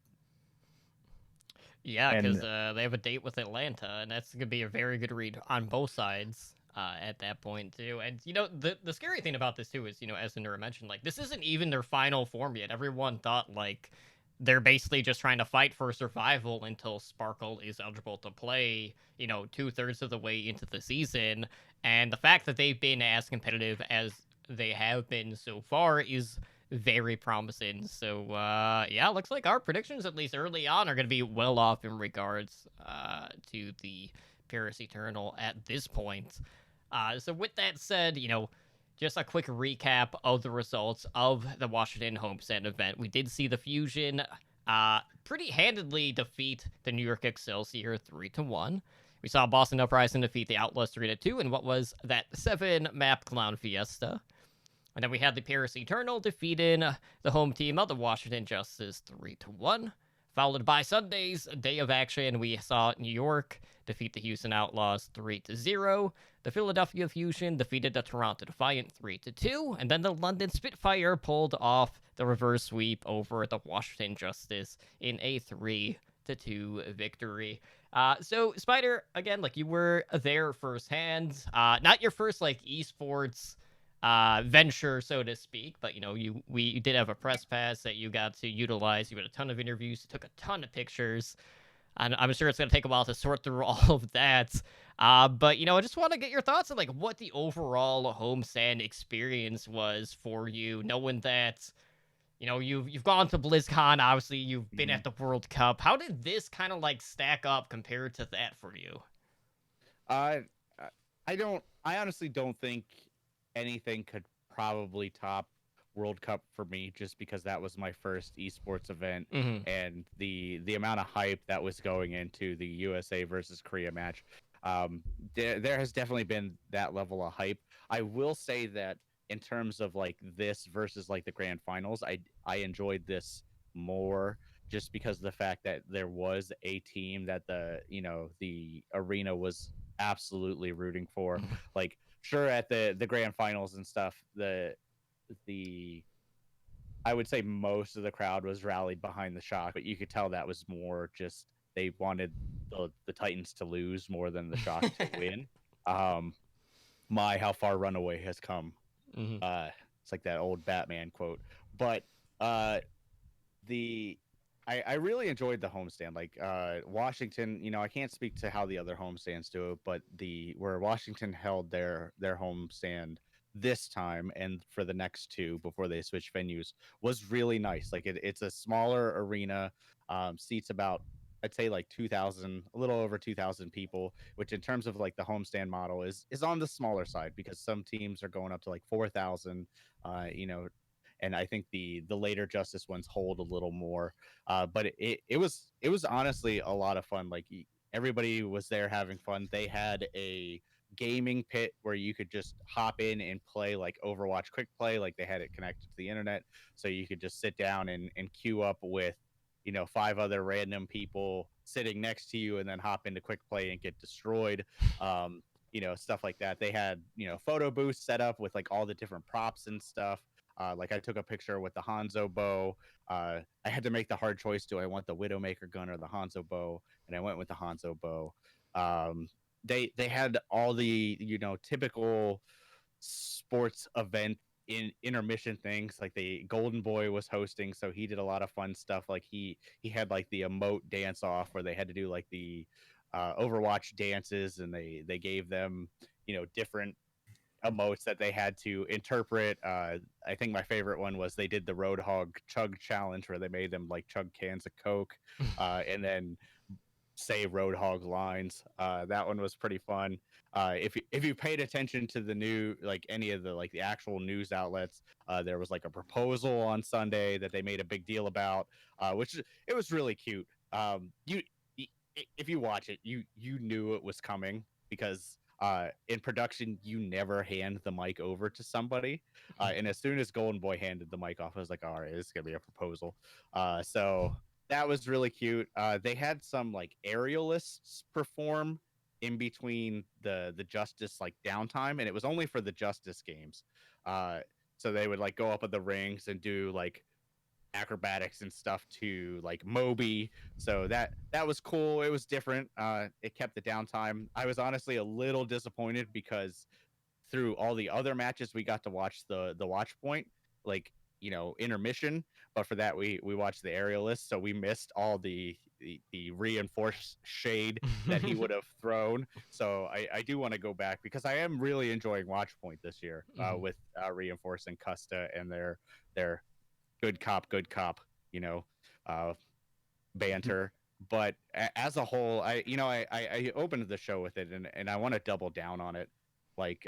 B: Yeah, because
D: And
B: they have a date with Atlanta, and that's gonna be a very good read on both sides at that point too. And the scary thing about this too is, as Nura mentioned, like this isn't even their final form yet. Everyone thought like they're basically just trying to fight for survival until Sparkle is eligible to play. 2/3 of the way into the season, and the fact that they've been as competitive as they have been so far is very promising. So yeah, looks like our predictions, at least early on, are going to be well off in regards to the Paris Eternal at this point. So with that said, just a quick recap of the results of the Washington homestand event. We did see the Fusion pretty handedly defeat the New York Excelsior 3-1. We saw Boston Uprising defeat the Outlaws 3-2 in what was that 7-map Clown Fiesta. And then we had the Paris Eternal defeating the home team of the Washington Justice 3-1. Followed by Sunday's Day of Action, we saw New York defeat the Houston Outlaws 3-0. The Philadelphia Fusion defeated the Toronto Defiant 3-2. And then the London Spitfire pulled off the reverse sweep over the Washington Justice in a 3-2 victory. So Spider, again, like you were there firsthand. Not your first like esports venture, so to speak, but we did have a press pass that you got to utilize. You had a ton of interviews, you took a ton of pictures, and I'm sure it's going to take a while to sort through all of that. But I just want to get your thoughts on like what the overall homestand experience was for you, knowing that you've gone to BlizzCon, obviously you've been at the World Cup. How did this kind of like stack up compared to that for you?
C: I I honestly don't think anything could probably top World Cup for me, just because that was my first esports event,
B: Mm-hmm.
C: and the amount of hype that was going into the USA versus Korea match. There has definitely been that level of hype. I will say that in terms of like this versus like the grand finals, I enjoyed this more just because of the fact that there was a team that the arena was absolutely rooting for. Like sure at the grand finals and stuff, the I would say most of the crowd was rallied behind the Shock, but you could tell that was more just they wanted the Titans to lose more than the Shock to win. Um, my how far Runaway has come.
B: Mhm.
C: It's like that old Batman quote. But uh, the I really enjoyed the homestand. Like Washington, I can't speak to how the other homestands do it, but the where Washington held their homestand this time and for the next two before they switch venues was really nice. Like it's a smaller arena, seats about I'd say like 2,000, a little over 2,000 people, which in terms of like the homestand model is on the smaller side because some teams are going up to like 4,000. And I think the later Justice ones hold a little more. But it was honestly a lot of fun. Like everybody was there having fun. They had a gaming pit where you could just hop in and play like Overwatch quick play, like they had it connected to the internet, so you could just sit down and queue up with 5 other random people sitting next to you and then hop into quick play and get destroyed. Stuff like that. They had photo booths set up with like all the different props and stuff. Like I took a picture with the Hanzo bow. I had to make the hard choice: do I want the Widowmaker gun or the Hanzo bow? And I went with the Hanzo bow. They had all the typical sports event in intermission things. Like the Golden Boy was hosting, so he did a lot of fun stuff. Like he had like the emote dance off where they had to do like the Overwatch dances, and they gave them different emotes that they had to interpret. I think my favorite one was they did the Roadhog chug challenge where they made them like chug cans of Coke, and then say Roadhog lines. That one was pretty fun. If you paid attention to the new like any of the like the actual news outlets, there was like a proposal on Sunday that they made a big deal about, which it was really cute. If you watch it, you knew it was coming because in production you never hand the mic over to somebody, and as soon as Golden Boy handed the mic off, I was like, all right, this is gonna be a proposal. So that was really cute. They had some like aerialists perform in between the Justice like downtime, and it was only for the Justice games. So they would like go up at the rings and do like acrobatics and stuff to like Moby. So that was cool. It was different. It kept the downtime. I was honestly a little disappointed because through all the other matches we got to watch the watch point, like intermission, but for that we watched the aerialist, so we missed all the reinforced shade that he would have thrown. So I do want to go back because I am really enjoying watch point this year, with reinforcing Custa and their good cop uh banter. But as a whole, I opened the show with it, and I want to double down on it. Like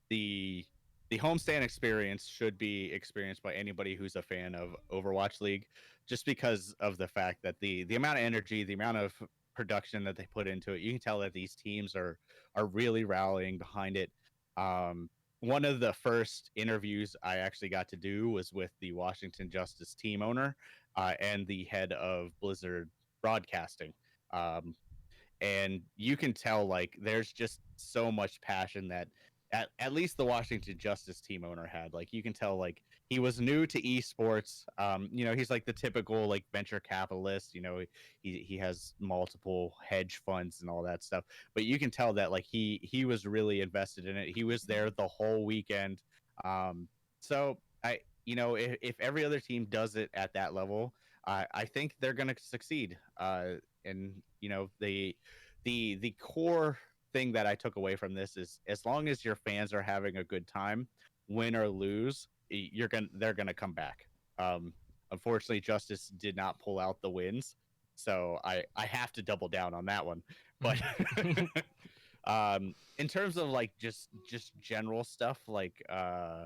C: the homestand experience should be experienced by anybody who's a fan of Overwatch League, just because of the fact that the amount of energy, the amount of production that they put into it, you can tell that these teams are really rallying behind it. One of the first interviews I actually got to do was with the Washington Justice team owner, and the head of Blizzard Broadcasting. And you can tell like there's just so much passion that at least the Washington Justice team owner had. Like you can tell like he was new to esports. He's like the typical like venture capitalist. He has multiple hedge funds and all that stuff. But you can tell that like he was really invested in it. He was there the whole weekend. So if every other team does it at that level, I think they're going to succeed. And the core thing that I took away from this is as long as your fans are having a good time, win or lose, they're gonna come back. Unfortunately, Justice did not pull out the wins, so I have to double down on that one. But in terms of like just general stuff, like I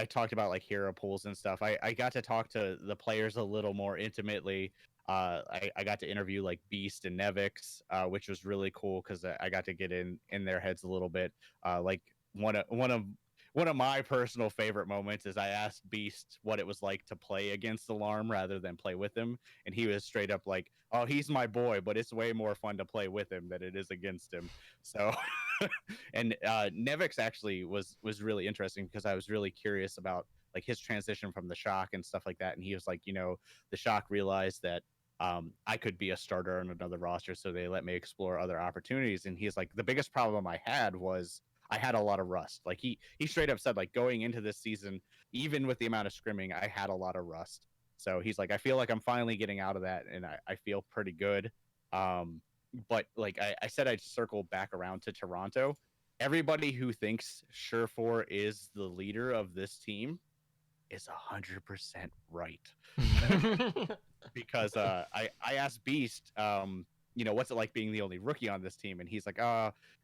C: talked about like hero pools and stuff. I got to talk to the players a little more intimately. I got to interview like Beast and Nevix, which was really cool because I got to get in their heads a little bit. Like one of my personal favorite moments is I asked Beast what it was like to play against Alarm rather than play with him, and he was straight up like, "Oh, he's my boy, but it's way more fun to play with him than it is against him." So, and Nevix actually was really interesting because I was really curious about like his transition from the Shock and stuff like that, and he was like, the Shock realized that I could be a starter on another roster, so they let me explore other opportunities. And he's like, the biggest problem I had was I had a lot of rust. Like he straight up said, like going into this season, even with the amount of scrimming, I had a lot of rust. So he's like, I feel like I'm finally getting out of that, and I feel pretty good. But like I said, I'd circle back around to Toronto. Everybody who thinks Surefour is the leader of this team is 100% right. Because I asked Beast, what's it like being the only rookie on this team, and he's like,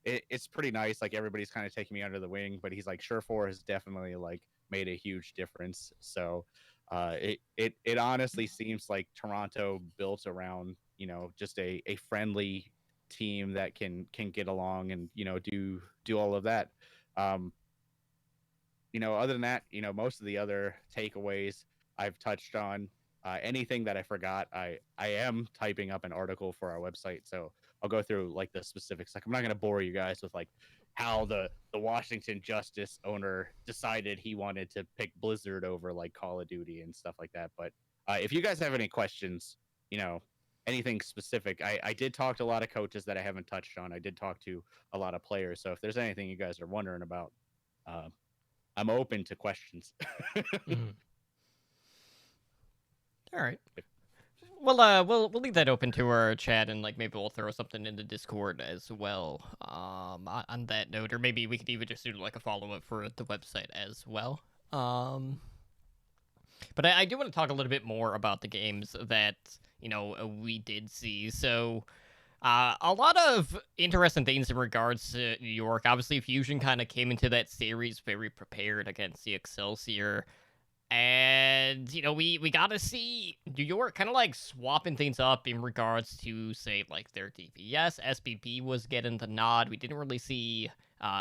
C: it's pretty nice. Like everybody's kind of taking me under the wing, but he's like, Surefour has definitely like made a huge difference. So it honestly seems like Toronto built around just a friendly team that can get along and do all of that. Other than that, most of the other takeaways I've touched on. Anything that I forgot, I am typing up an article for our website, so I'll go through like the specifics. Like I'm not going to bore you guys with like how the Washington Justice owner decided he wanted to pick Blizzard over like Call of Duty and stuff like that. But if you guys have any questions, anything specific, I did talk to a lot of coaches that I haven't touched on. I did talk to a lot of players, so if there's anything you guys are wondering about, I'm open to questions.
B: Mhm. All right. Well, we'll leave that open to our chat, and like maybe we'll throw something into Discord as well. On that note, or maybe we could even just do like a follow up for the website as well. But I do want to talk a little bit more about the games that we did see. So. A lot of interesting things in regards to New York. Obviously, Fusion kind of came into that series very prepared against the Excelsior. And, we got to see New York kind of like swapping things up in regards to, say, like their DPS. SBB was getting the nod. We didn't really see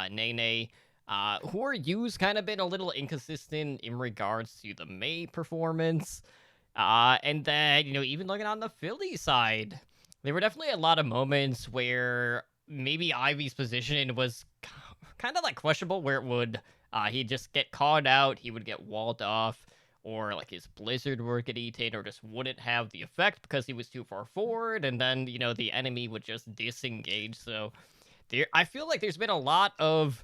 B: Nene. Who are U's kind of been a little inconsistent in regards to the May performance. And then, even looking on the Philly side, there were definitely a lot of moments where maybe Ivy's position was kind of like questionable, where it would he'd just get caught out, he would get walled off, or like his Blizzard would get eaten, or just wouldn't have the effect because he was too far forward, and then the enemy would just disengage. So I feel like there's been a lot of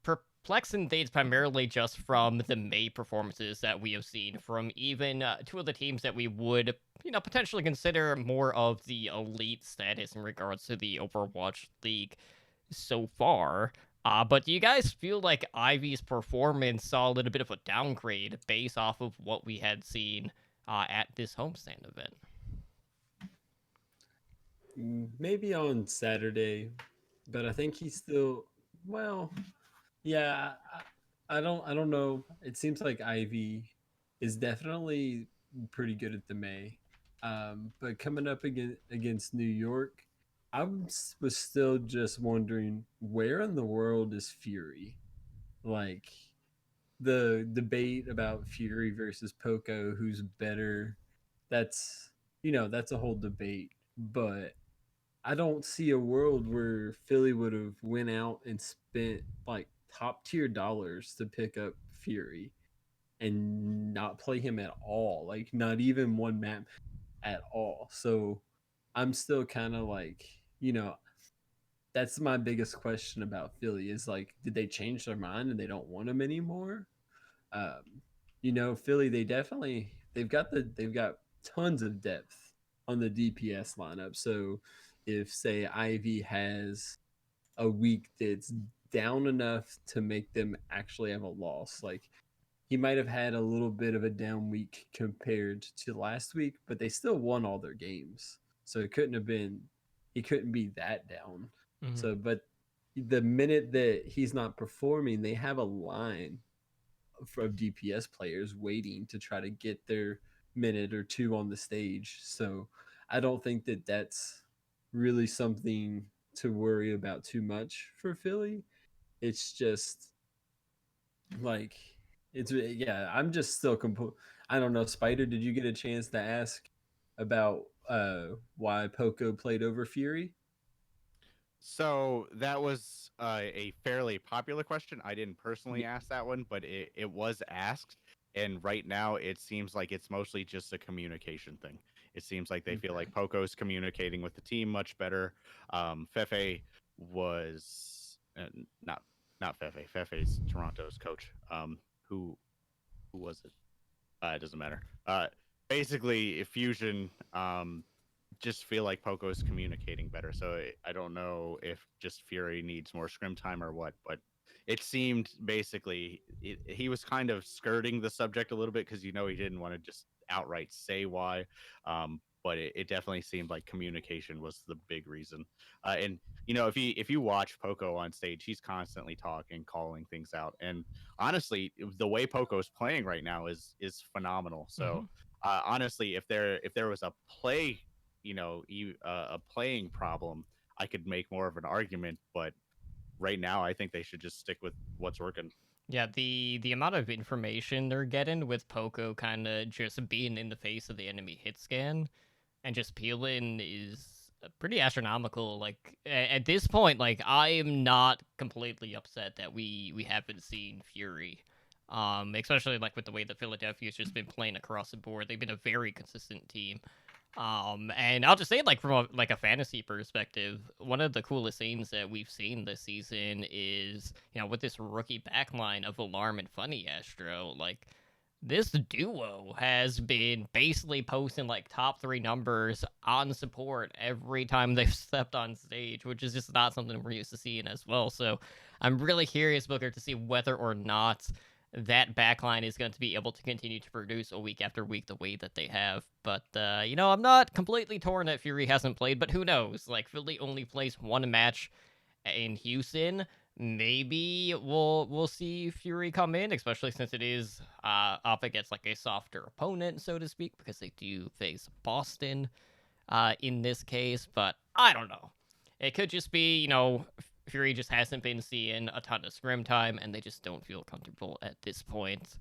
B: perplexing things, primarily just from the May performances that we have seen from even two of the teams that we would, potentially consider more of the elite status in regards to the Overwatch League so far. But do you guys feel like Ivy's performance saw a little bit of a downgrade based off of what we had seen at this homestand event?
E: Maybe on Saturday, but I think he's still well. Yeah, I don't know. It seems like Ivy is definitely pretty good at the May, but coming up against New York, was still just wondering where in the world is Fury. Like the debate about Fury versus Poco, who's better. That's that's a whole debate, but I don't see a world where Philly would have went out and spent like top tier dollars to pick up Fury and not play him at all. Like not even one map at all. So I'm still kind of like, that's my biggest question about Philly is like, did they change their mind and they don't want him anymore? Philly, they've got tons of depth on the DPS lineup. So if say Ivy has a week that's down enough to make them actually have a loss, like he might have had a little bit of a down week compared to last week, but they still won all their games. So he couldn't be that down.
B: Mm-hmm.
E: So, but the minute that he's not performing, they have a line of DPS players waiting to try to get their 2 or 3 games. So, I don't know. It seems like Ivy's performance is a little downgrade based off of what we had seen at this homestand event. minute or two on the stage. So I don't think that that's really something to worry about too much for Philly. It's just like yeah. I'm just still I don't know. Spider, did you get a chance to ask about why Poco played over Fury?
C: So that was a fairly popular question. I didn't personally ask that one, but it was asked. And right now, it seems like it's mostly just a communication thing. It seems like they feel
E: Okay.
C: like Poco's communicating with the team much better. Fefe was not Fefe. Fefe's Toronto's coach. Who was it? It doesn't matter. Basically, Fusion just feel like Poco is communicating better. So I don't know if just Fury needs more scrim time or what, but it seemed basically he was kind of skirting the subject a little bit because he didn't want to just outright say why. But it definitely seemed like communication was the big reason. And if you watch Poco on stage, he's constantly talking, calling things out, and honestly, the way Poco's playing right now is phenomenal. So honestly, if there was a play a playing problem, I could make more of an argument. But right now, I think they should just stick with what's working.
B: Yeah, the amount of information they're getting with Poco kind of just being in the face of the enemy hit scan and just peeling is pretty astronomical. Like at this point, like I am not completely upset that we haven't seen Fury. Especially like with the way that Philadelphia's just been playing across the board. They've been a very consistent team. And I'll just say, like, from a fantasy perspective, one of the coolest things that we've seen this season is, with this rookie backline of Alarm and Funny Astro, like, this duo has been basically posting, like, top 3 numbers on support every time they've stepped on stage, which is just not something we're used to seeing as well. So I'm really curious, Booker, to see whether or not that backline is going to be able to continue to produce a week after week the way that they have. But I'm not completely torn that Fury hasn't played, but who knows? Like Philly only plays one match in Houston. Maybe we'll see Fury come in, especially since it is up against like a softer opponent, so to speak, because they do face Boston in this case. But I don't know. It could just be, Fury just hasn't been seeing a ton of scrim time, and they just don't feel comfortable at this point.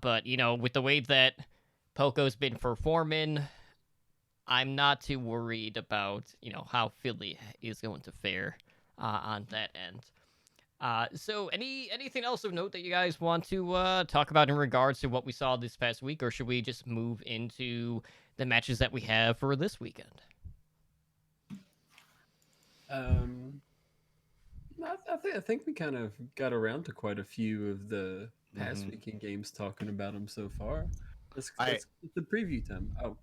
B: But, with the way that Poco's been performing, I'm not too worried about, how Philly is going to fare on that end. So anything else of note that you guys want to talk about in regards to what we saw this past week, or should we just move into the matches that we have for this weekend?
E: I think we kind of got around to quite a few of the past weekend games talking about them so far. Let's get the preview time. Oh,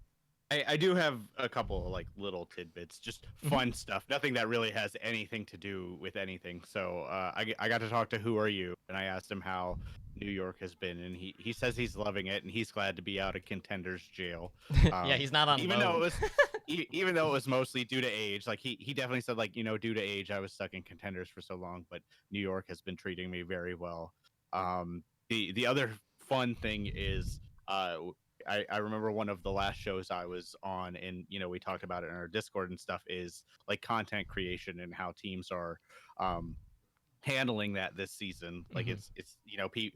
C: I do have a couple of like little tidbits, just fun stuff, nothing that really has anything to do with anything. So I got to talk to Who Are You, and I asked him how New York has been, and he says he's loving it, and he's glad to be out of Contenders jail.
B: Yeah, he's not on
C: even
B: loan.
C: though it was even though it was mostly due to age. Like he definitely said, like, due to age, I was stuck in Contenders for so long, but New York has been treating me very well. The other fun thing is I remember one of the last shows I was on, and we talked about it in our Discord and stuff, is like content creation and how teams are handling that this season. Like it's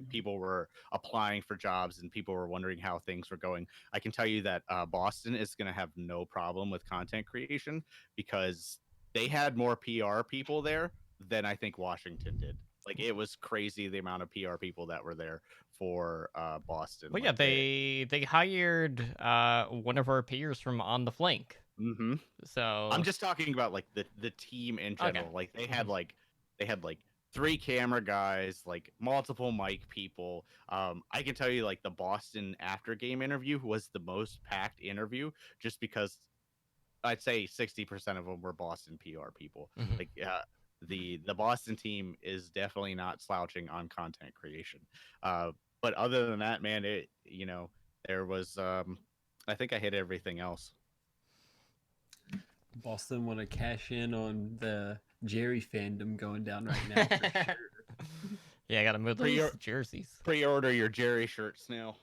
C: people were applying for jobs and people were wondering how things were going. I can tell you that Boston is going to have no problem with content creation because they had more PR people there than I think Washington did. Like it was crazy the amount of PR people that were there for Boston.
B: Well,
C: like,
B: yeah, they hired one of our peers from On the Flank.
C: Mm-hmm.
B: So
C: I'm just talking about like the team in general.
B: Okay.
C: Like they had like 3 camera guys, like multiple mic people. I can tell you like the Boston after game interview was the most packed interview just because I'd say 60% of them were Boston PR people. Like the Boston team is definitely not slouching on content creation. But other than that, man, there was I think I hit everything else.
E: Boston want to cash in on the Jerry fandom going down right now for sure.
B: Yeah, I gotta move those jerseys.
C: Pre-order your Jerry shirts now.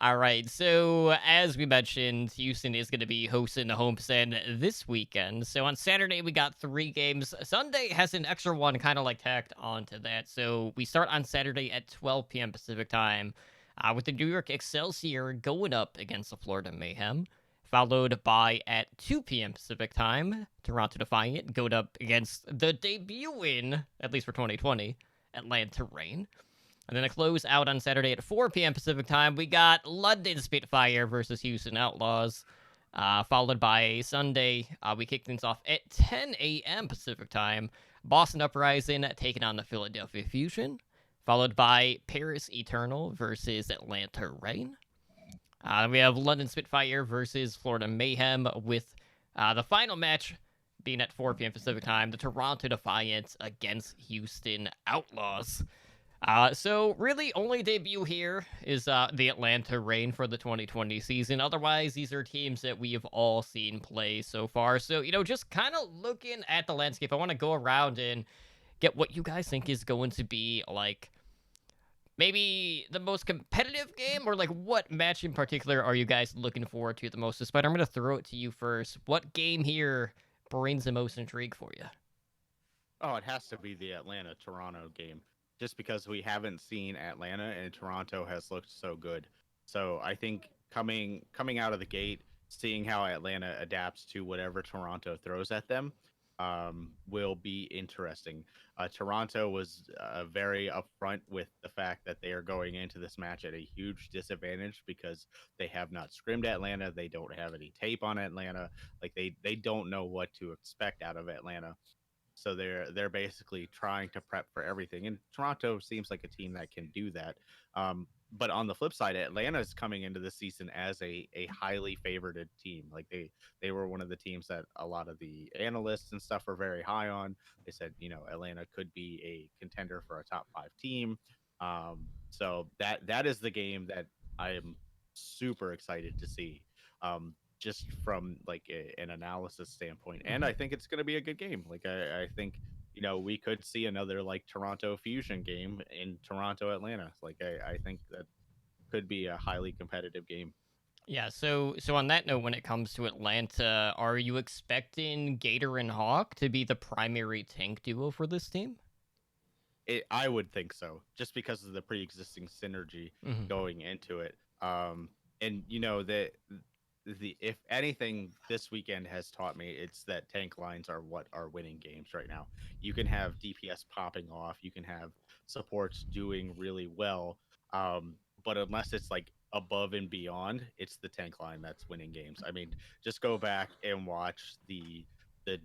B: All right. So, as we mentioned, Houston is going to be hosting the homestand this weekend. So, on Saturday, we got 3 games. Sunday has an extra one kind of like tacked onto that. So, we start on Saturday at 12 p.m. Pacific time with the New York Excelsior going up against the Florida Mayhem, followed by at 2 p.m. Pacific time, Toronto Defiant going up against the debuting, at least for 2020, Atlanta Reign. And then a close out on Saturday at 4 p.m. Pacific time, we got London Spitfire versus Houston Outlaws. Followed by Sunday, we kick things off at 10 a.m. Pacific time. Boston Uprising taking on the Philadelphia Fusion. Followed by Paris Eternal versus Atlanta Reign. We have London Spitfire versus Florida Mayhem with the final match being at 4 p.m. Pacific time, the Toronto Defiant against Houston Outlaws. So really only debut here is the Atlanta Reign for the 2020 season. Otherwise, these are teams that we have all seen play so far. So, just kind of looking at the landscape, I want to go around and get what you guys think is going to be like maybe the most competitive game, or like what match in particular are you guys looking forward to the most? So, Spider, I'm going to throw it to you first. What game here brings the most intrigue for you?
C: Oh, it has to be the Atlanta Toronto game, just because we haven't seen Atlanta and Toronto has looked so good. So I think coming out of the gate, seeing how Atlanta adapts to whatever Toronto throws at them, will be interesting. Toronto was very upfront with the fact that they are going into this match at a huge disadvantage because they have not scrimmed Atlanta. They don't have any tape on Atlanta. Like they don't know what to expect out of Atlanta. So they're basically trying to prep for everything, and Toronto seems like a team that can do that. But on the flip side, Atlanta is coming into the season as a highly favored team. Like they were one of the teams that a lot of the analysts and stuff were very high on. They said Atlanta could be a contender for a top 5 team. So that is the game that I am super excited to see. Just from like an analysis standpoint. And I think it's going to be a good game. Like I think we could see another like Toronto Fusion game in Toronto Atlanta. Like I think that could be a highly competitive game.
B: Yeah, so on that note, when it comes to Atlanta, are you expecting Gator and Hawk to be the primary tank duo for this team?
C: I would think so, just because of the pre-existing synergy
B: Mm-hmm.
C: going into it. And that the if anything this weekend has taught me, it's that tank lines are what are winning games right now. You can have DPS popping off, you can have supports doing really well, but unless it's like above and beyond, it's the tank line that's winning games. I mean, just go back and watch the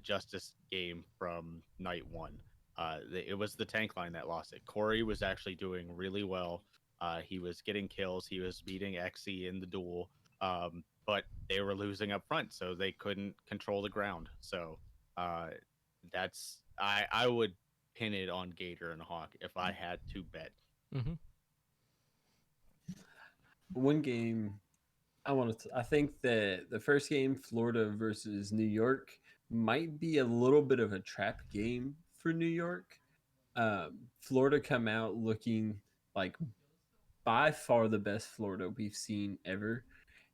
C: Justice game from night one. It was the tank line that lost it. Corey was actually doing really well. He was getting kills. He was beating Xe in the duel. But they were losing up front, so they couldn't control the ground. So that's I would pin it on Gator and Hawk if I had to bet.
B: Mm-hmm.
E: One game I think that the first game, Florida versus New York, might be a little bit of a trap game for New York. Florida come out looking like by far the best Florida we've seen ever.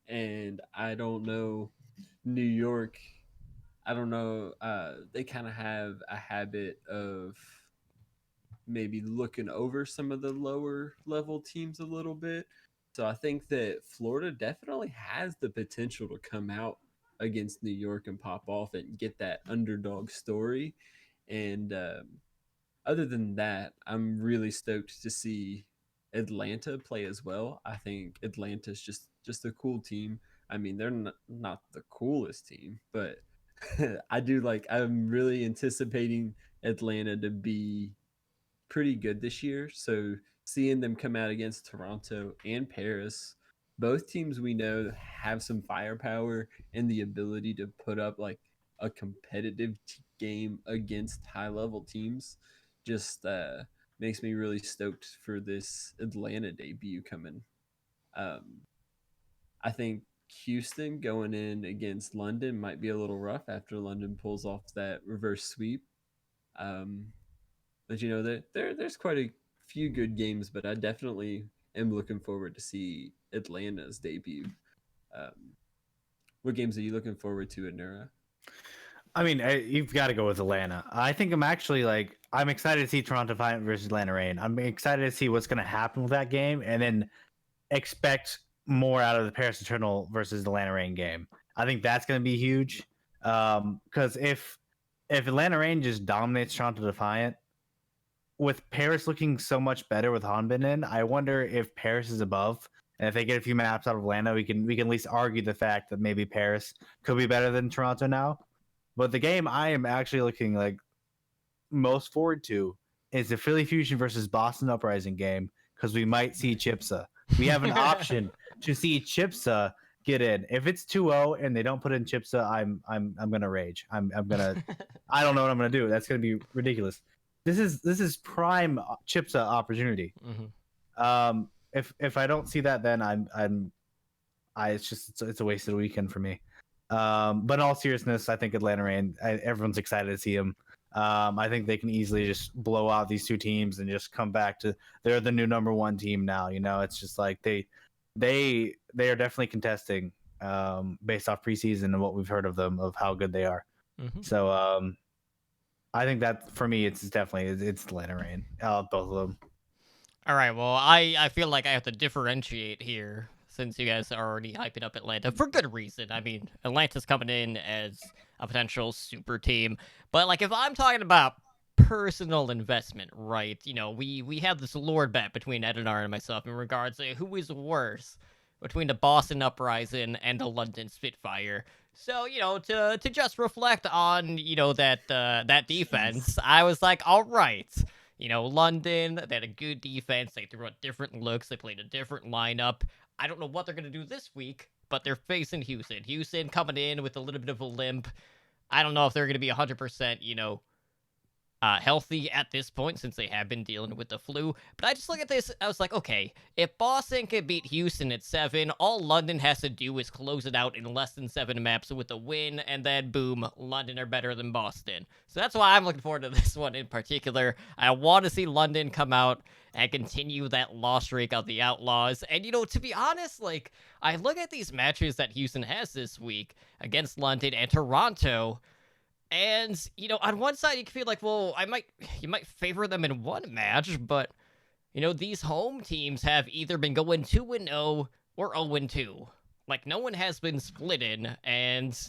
E: And I don't know, New York, I don't know, they kind of have a habit of maybe looking over some of the lower level teams a little bit. So I think that Florida definitely has the potential to come out against New York and pop off and get that underdog story. And other than that, I'm really stoked to see Atlanta play as well. I think Atlanta's just a cool team. I mean, they're not the coolest team, but I'm really anticipating Atlanta to be pretty good this year. So seeing them come out against Toronto and Paris, both teams we know have some firepower and the ability to put up like a competitive game against high level teams, just makes me really stoked for this Atlanta debut coming. Um, I think Houston going in against London might be a little rough after London pulls off that reverse sweep. Um, but there's quite a few good games, but I definitely am looking forward to see Atlanta's debut. What games are you looking forward to, Anura?
D: I mean, you've got to go with Atlanta. I think I'm excited to see Toronto Defiant versus Atlanta Reign. I'm excited to see what's going to happen with that game, and then expect more out of the Paris Eternal versus Atlanta Reign game. I think that's going to be huge. Because if Atlanta Reign just dominates Toronto Defiant, with Paris looking so much better with Hanbin in, I wonder if Paris is above. And if they get a few maps out of Atlanta, we can at least argue the fact that maybe Paris could be better than Toronto now. But the game I am actually looking like most forward to is the Philly Fusion versus Boston Uprising game, because we might see Chipsa. We have an option to see Chipsa get in. If it's 2-0 and they don't put in Chipsa, I'm gonna rage. I'm gonna I don't know what I'm gonna do. That's gonna be ridiculous. This is prime Chipsa opportunity.
B: Mm-hmm.
D: If I don't see that, then it's a wasted weekend for me. But in all seriousness, I think Atlanta Reign, everyone's excited to see them. I think they can easily just blow out these two teams and just come back to they're the new number one team now. You know, it's just like they are definitely contesting based off preseason and what we've heard of them, of how good they are.
B: Mm-hmm.
D: So I think that for me, it's definitely it's Atlanta Reign, both of them.
B: All right, well, I feel like I have to differentiate here since you guys are already hyping up Atlanta for good reason. I mean, Atlanta's coming in as a potential super team, but like if I'm talking about personal investment, right? You know, we have this lord bet between Edinar and myself in regards to who is worse between the Boston Uprising and the London Spitfire. So, you know, to just reflect on, you know, that defense, I was like, all right. You know, London, they had a good defense. They threw out different looks. They played a different lineup. I don't know what they're going to do this week, but they're facing Houston. Houston coming in with a little bit of a limp. I don't know if they're going to be 100%, you know, healthy at this point since they have been dealing with the flu. But I just look at this, I was like, okay, if Boston can beat Houston at 7, all London has to do is close it out in less than 7 maps with a win, and then boom, London are better than Boston. So that's why I'm looking forward to this one in particular. I want to see London come out and continue that loss streak of the Outlaws. And, you know, to be honest, like, I look at these matches that Houston has this week against London and Toronto, and, you know, on one side, you can feel like, well, you might favor them in one match, but, you know, these home teams have either been going 2-0 or 0-2. Like, no one has been splitting, and,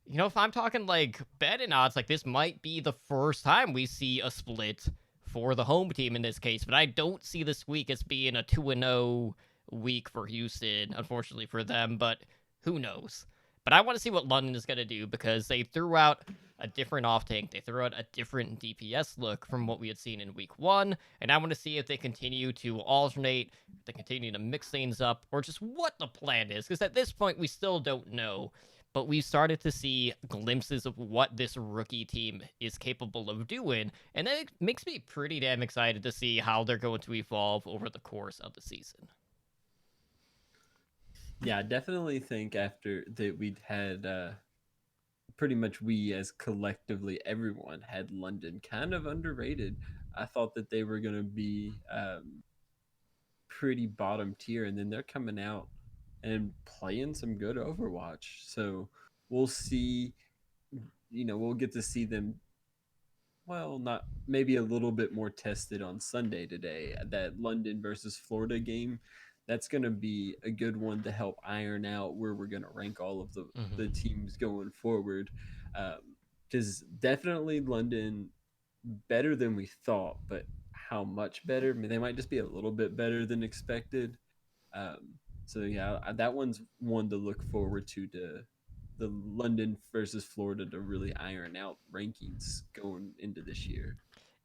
B: you know, if I'm talking, like, betting odds, like, this might be the first time we see a split for the home team in this case, but I don't see this week as being a 2-0 week for Houston, unfortunately for them, but who knows? But I want to see what London is going to do, because they threw out a different off-tank. They threw out a different DPS look from what we had seen in week 1. And I want to see if they continue to alternate, if they continue to mix things up, or just what the plan is. Because at this point, we still don't know. But we've started to see glimpses of what this rookie team is capable of doing. And that makes me pretty damn excited to see how they're going to evolve over the course of the season.
E: Yeah, I definitely think after that we'd had pretty much we as collectively everyone had London kind of underrated. I thought that they were going to be pretty bottom tier, and then they're coming out and playing some good Overwatch. So we'll see, you know, we'll get to see them, well, not maybe a little bit more tested on Sunday today. That London versus Florida game, that's going to be a good one to help iron out where we're going to rank all of the teams going forward. Because definitely London better than we thought, but how much better? I mean, they might just be a little bit better than expected. So yeah, that one's one to look forward to the London versus Florida to really iron out rankings going into this year.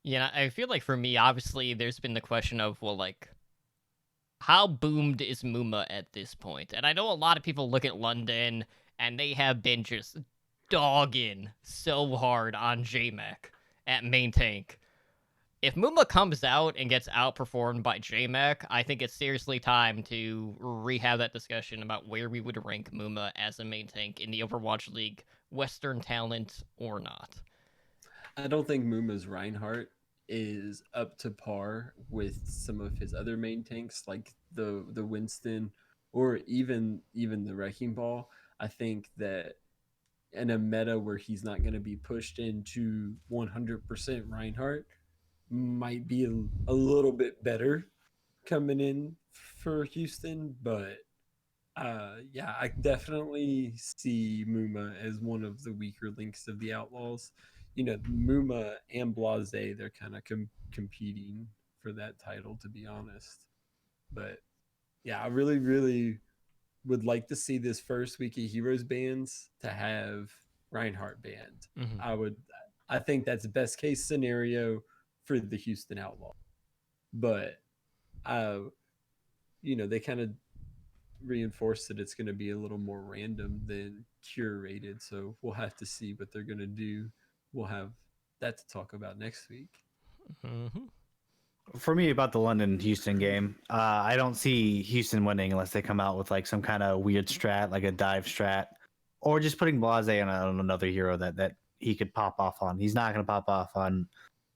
B: Yeah, I feel like for me, obviously, there's been the question of, well, like, how boomed is Muma at this point? And I know a lot of people look at London, and they have been just dogging so hard on JMac at main tank. If Muma comes out and gets outperformed by JMac, I think it's seriously time to rehab that discussion about where we would rank Muma as a main tank in the Overwatch League, Western talent or not.
E: I don't think Muma's Reinhardt is up to par with some of his other main tanks, like the Winston or even the wrecking ball. I think that in a meta where he's not going to be pushed into 100% Reinhardt might be a little bit better coming in for Houston, but yeah, I definitely see Muma as one of the weaker links of the Outlaws. You know, Muma and Blase, they're kind of competing for that title, to be honest. But yeah, I really, really would like to see this first week of Heroes bans to have Reinhardt banned.
B: Mhm.
E: I think that's the best case scenario for the Houston Outlaw. But uh, they kind of reinforced that it's going to be a little more random than curated. So we'll have to see what they're going to do. We'll have that to talk about next week.
B: Mhm.
D: For me, about the London Houston game, I don't see Houston winning unless they come out with like some kind of weird strat, like a dive strat, or just putting Blase on another hero that he could pop off on. He's not going to pop off on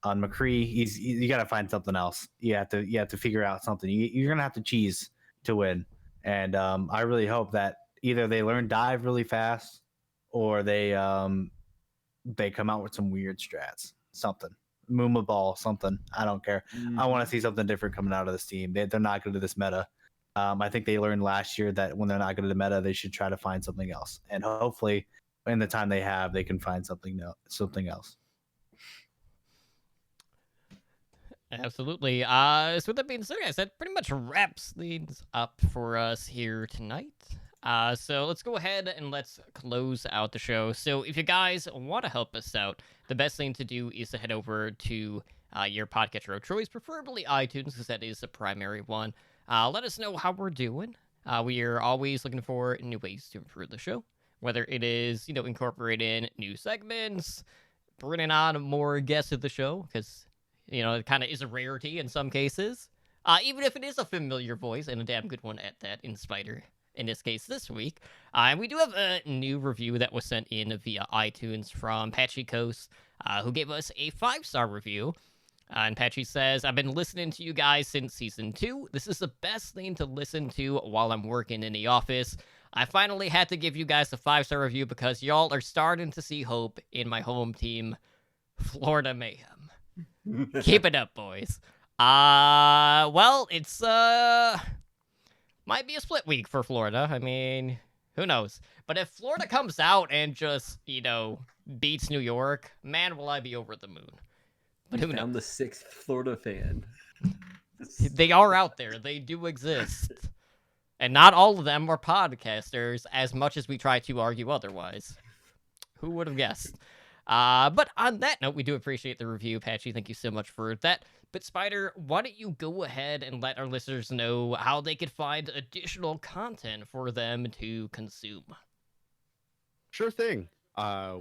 D: McCree. You got to find something else. You have to figure out something. You're going to have to cheese to win. And I really hope that either they learn dive really fast, or they come out with some weird strats, something. Muma ball, something. I don't care. I want to see something different coming out of this team. They're not good at this meta. I think they learned last year that when they're not good at the meta, they should try to find something else. And hopefully, in the time they have, they can find something else.
B: Absolutely. So with that being said, guys, that pretty much wraps things up for us here tonight. So let's go ahead and let's close out the show. So if you guys want to help us out, the best thing to do is to head over to your podcatcher of choice, preferably iTunes, because that is the primary one. Let us know how we're doing. We are always looking for new ways to improve the show, whether it is, incorporating new segments, bringing on more guests of the show, because it kind of is a rarity in some cases. Even if it is a familiar voice, and a damn good one at that, in Spider, in this case this week. And we do have a new review that was sent in via iTunes from Patchy Coast, who gave us a 5-star review. And Patchy says, I've been listening to you guys since Season 2. This is the best thing to listen to while I'm working in the office. I finally had to give you guys a 5-star review because y'all are starting to see hope in my home team, Florida Mayhem. Keep it up, boys. Well, it's might be a split week for Florida. I mean, who knows? But if Florida comes out and just, beats New York, man, will I be over the moon. But who knows?
E: I'm the 6th Florida fan.
B: They are out there. They do exist. And not all of them are podcasters, as much as we try to argue otherwise. Who would have guessed? But on that note, we do appreciate the review, Patchy. Thank you so much for that. But Spider, why don't you go ahead and let our listeners know how they could find additional content for them to consume?
C: Sure thing.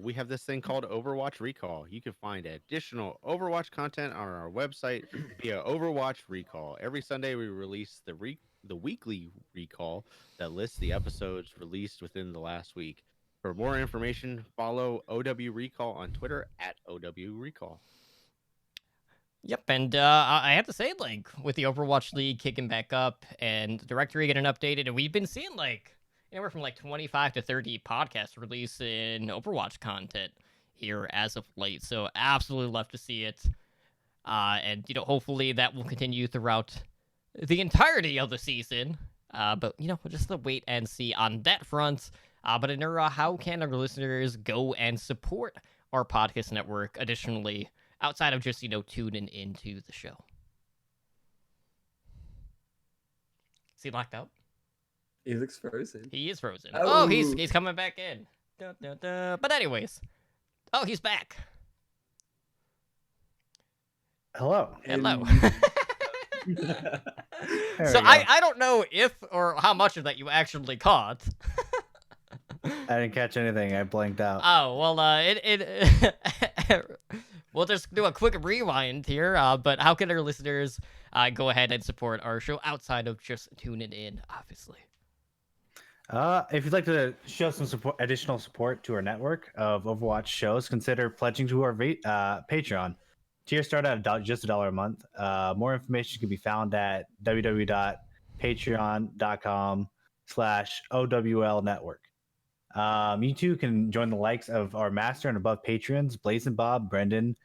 C: We have this thing called Overwatch Recall. You can find additional Overwatch content on our website via Overwatch Recall. Every Sunday, we release the weekly recall that lists the episodes released within the last week. For more information, follow OW Recall on Twitter at OW Recall.
B: Yep, and I have to say, with the Overwatch League kicking back up and the directory getting updated, and we've been seeing, anywhere from, 25 to 30 podcasts releasing Overwatch content here as of late, so absolutely love to see it. And, hopefully that will continue throughout the entirety of the season. But, we'll just wait and see on that front. But Anura, how can our listeners go and support our podcast network additionally, outside of just, tuning into the show? Is he locked out?
E: He looks frozen.
B: He is frozen.
E: Oh.
B: Oh, he's coming back in. Dun, dun, dun. But anyways. Oh, he's back.
D: Hello.
B: Hello.
D: There
B: So
D: we go.
B: I don't know if or how much of that you actually caught.
D: I didn't catch anything. I blanked out.
B: Oh, well, we'll just do a quick rewind here, but how can our listeners go ahead and support our show outside of just tuning in, obviously?
D: If you'd like to show some additional support to our network of Overwatch shows, consider pledging to our Patreon. Tiers start at just $1 a month. More information can be found at www.patreon.com/ youtube.com/OWL Network. You too can join the likes of our master and above patrons, Blazing Bob, Brendan,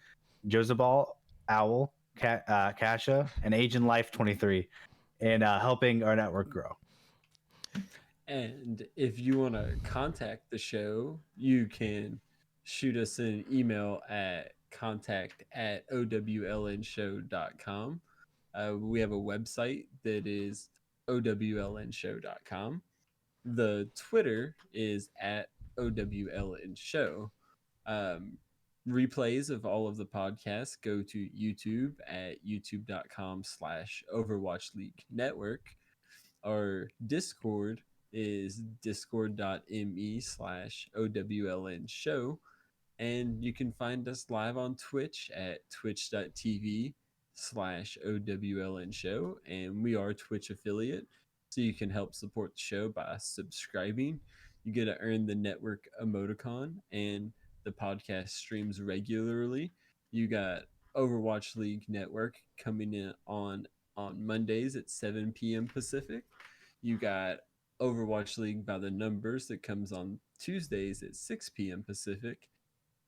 D: Josabal, Owl, Kasha, and Agent Life 23 in helping our network grow.
E: And if you want to contact the show, you can shoot us an email at contact@owlnshow.com. We have a website that is owlnshow.com. The Twitter is at owlnshow. Replays of all of the podcasts go to YouTube at youtube.com/Overwatch League Network. Our Discord is discord.me/OWLN show. And you can find us live on Twitch at twitch.tv/OWLN show. And we are a Twitch affiliate, so you can help support the show by subscribing. You get to earn the network emoticon, and the podcast streams regularly. You got Overwatch League Network coming in on Mondays at 7 p.m. Pacific. You got Overwatch League by the Numbers that comes on Tuesdays at 6 p.m. Pacific.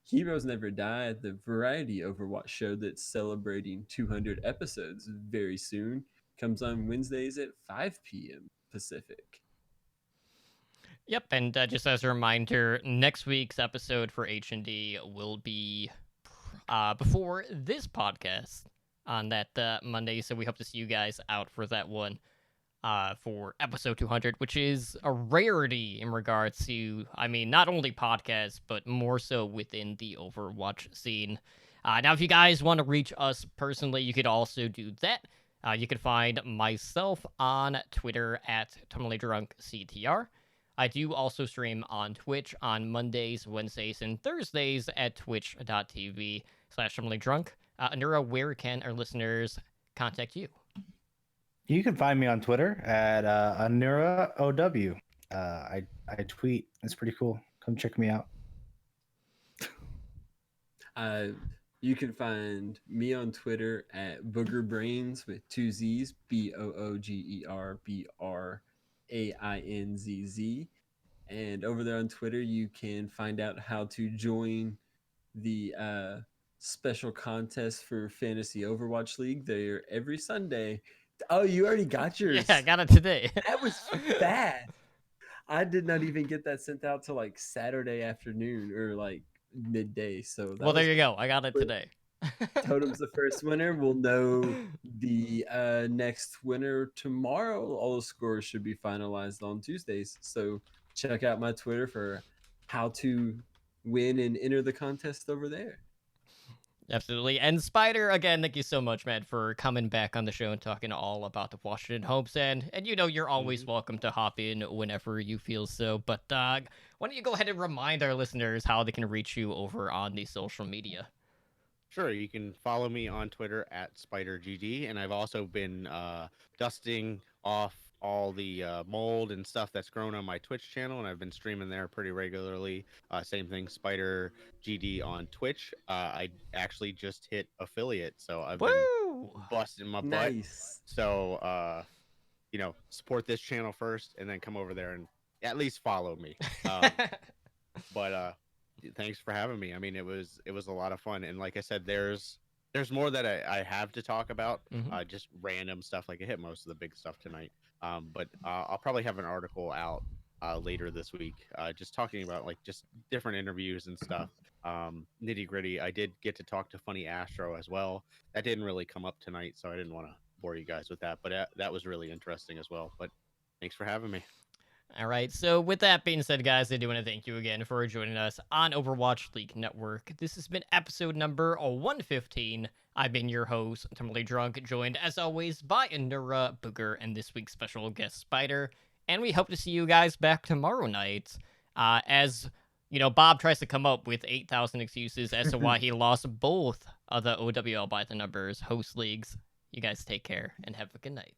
E: Heroes Never Die, the variety Overwatch show that's celebrating 200 episodes very soon, comes on Wednesdays at 5 p.m. Pacific.
B: Yep, and just as a reminder, next week's episode for H&D will be before this podcast on that Monday, so we hope to see you guys out for that one for episode 200, which is a rarity in regards to, I mean, not only podcasts, but more so within the Overwatch scene. Now, if you guys want to reach us personally, you could also do that. You can find myself on Twitter at TerminallyDrunkCTR. I do also stream on Twitch on Mondays, Wednesdays, and Thursdays at twitch.tv/TerminallyDrunk. Anura, where can our listeners contact you?
D: You can find me on Twitter at AnuraOW. I tweet. It's pretty cool. Come check me out.
E: You can find me on Twitter at BoogerBrainz with 2 Z's, BOOGERBRAINZZ. And over there on Twitter, you can find out how to join the special contest for Fantasy Overwatch League. They're every Sunday. Oh, you already got yours.
B: Yeah, I got it today.
E: That was bad. I did not even get that sent out till like Saturday afternoon or like midday. So that
B: Well, there you go. I got it today.
E: Totem's the first winner. We'll know the next winner tomorrow. All the scores should be finalized on Tuesdays. So check out my Twitter for how to win and enter the contest over there.
B: Absolutely. And Spider, again, thank you so much, man, for coming back on the show and talking all about the Washington homestand. And you know, you're always welcome to hop in whenever you feel so. But why don't you go ahead and remind our listeners how they can reach you over on the social media?
C: Sure, you can follow me on Twitter at SpiderGG, and I've also been dusting off all the mold and stuff that's grown on my Twitch channel, and I've been streaming there pretty regularly. Same thing, SpiderGD on Twitch. I actually just hit affiliate, so I've been busting my butt.
E: Nice.
C: So, support this channel first, and then come over there and at least follow me. But thanks for having me. I mean, it was a lot of fun, and like I said, there's more that I have to talk about. Just random stuff. Like I hit most of the big stuff tonight. But I'll probably have an article out later this week, just talking about like just different interviews and stuff. Nitty gritty. I did get to talk to Funny Astro as well. That didn't really come up tonight, so I didn't want to bore you guys with that. But that was really interesting as well. But thanks for having me.
B: All right, so with that being said, guys, I do want to thank you again for joining us on Overwatch League Network. This has been episode number 115. I've been your host, Terminally Drunk, joined as always by Anura, Booger, and this week's special guest, Spider. And we hope to see you guys back tomorrow night. As you know, Bob tries to come up with 8,000 excuses as to why he lost both of the OWL by the numbers host leagues. You guys take care and have a good night.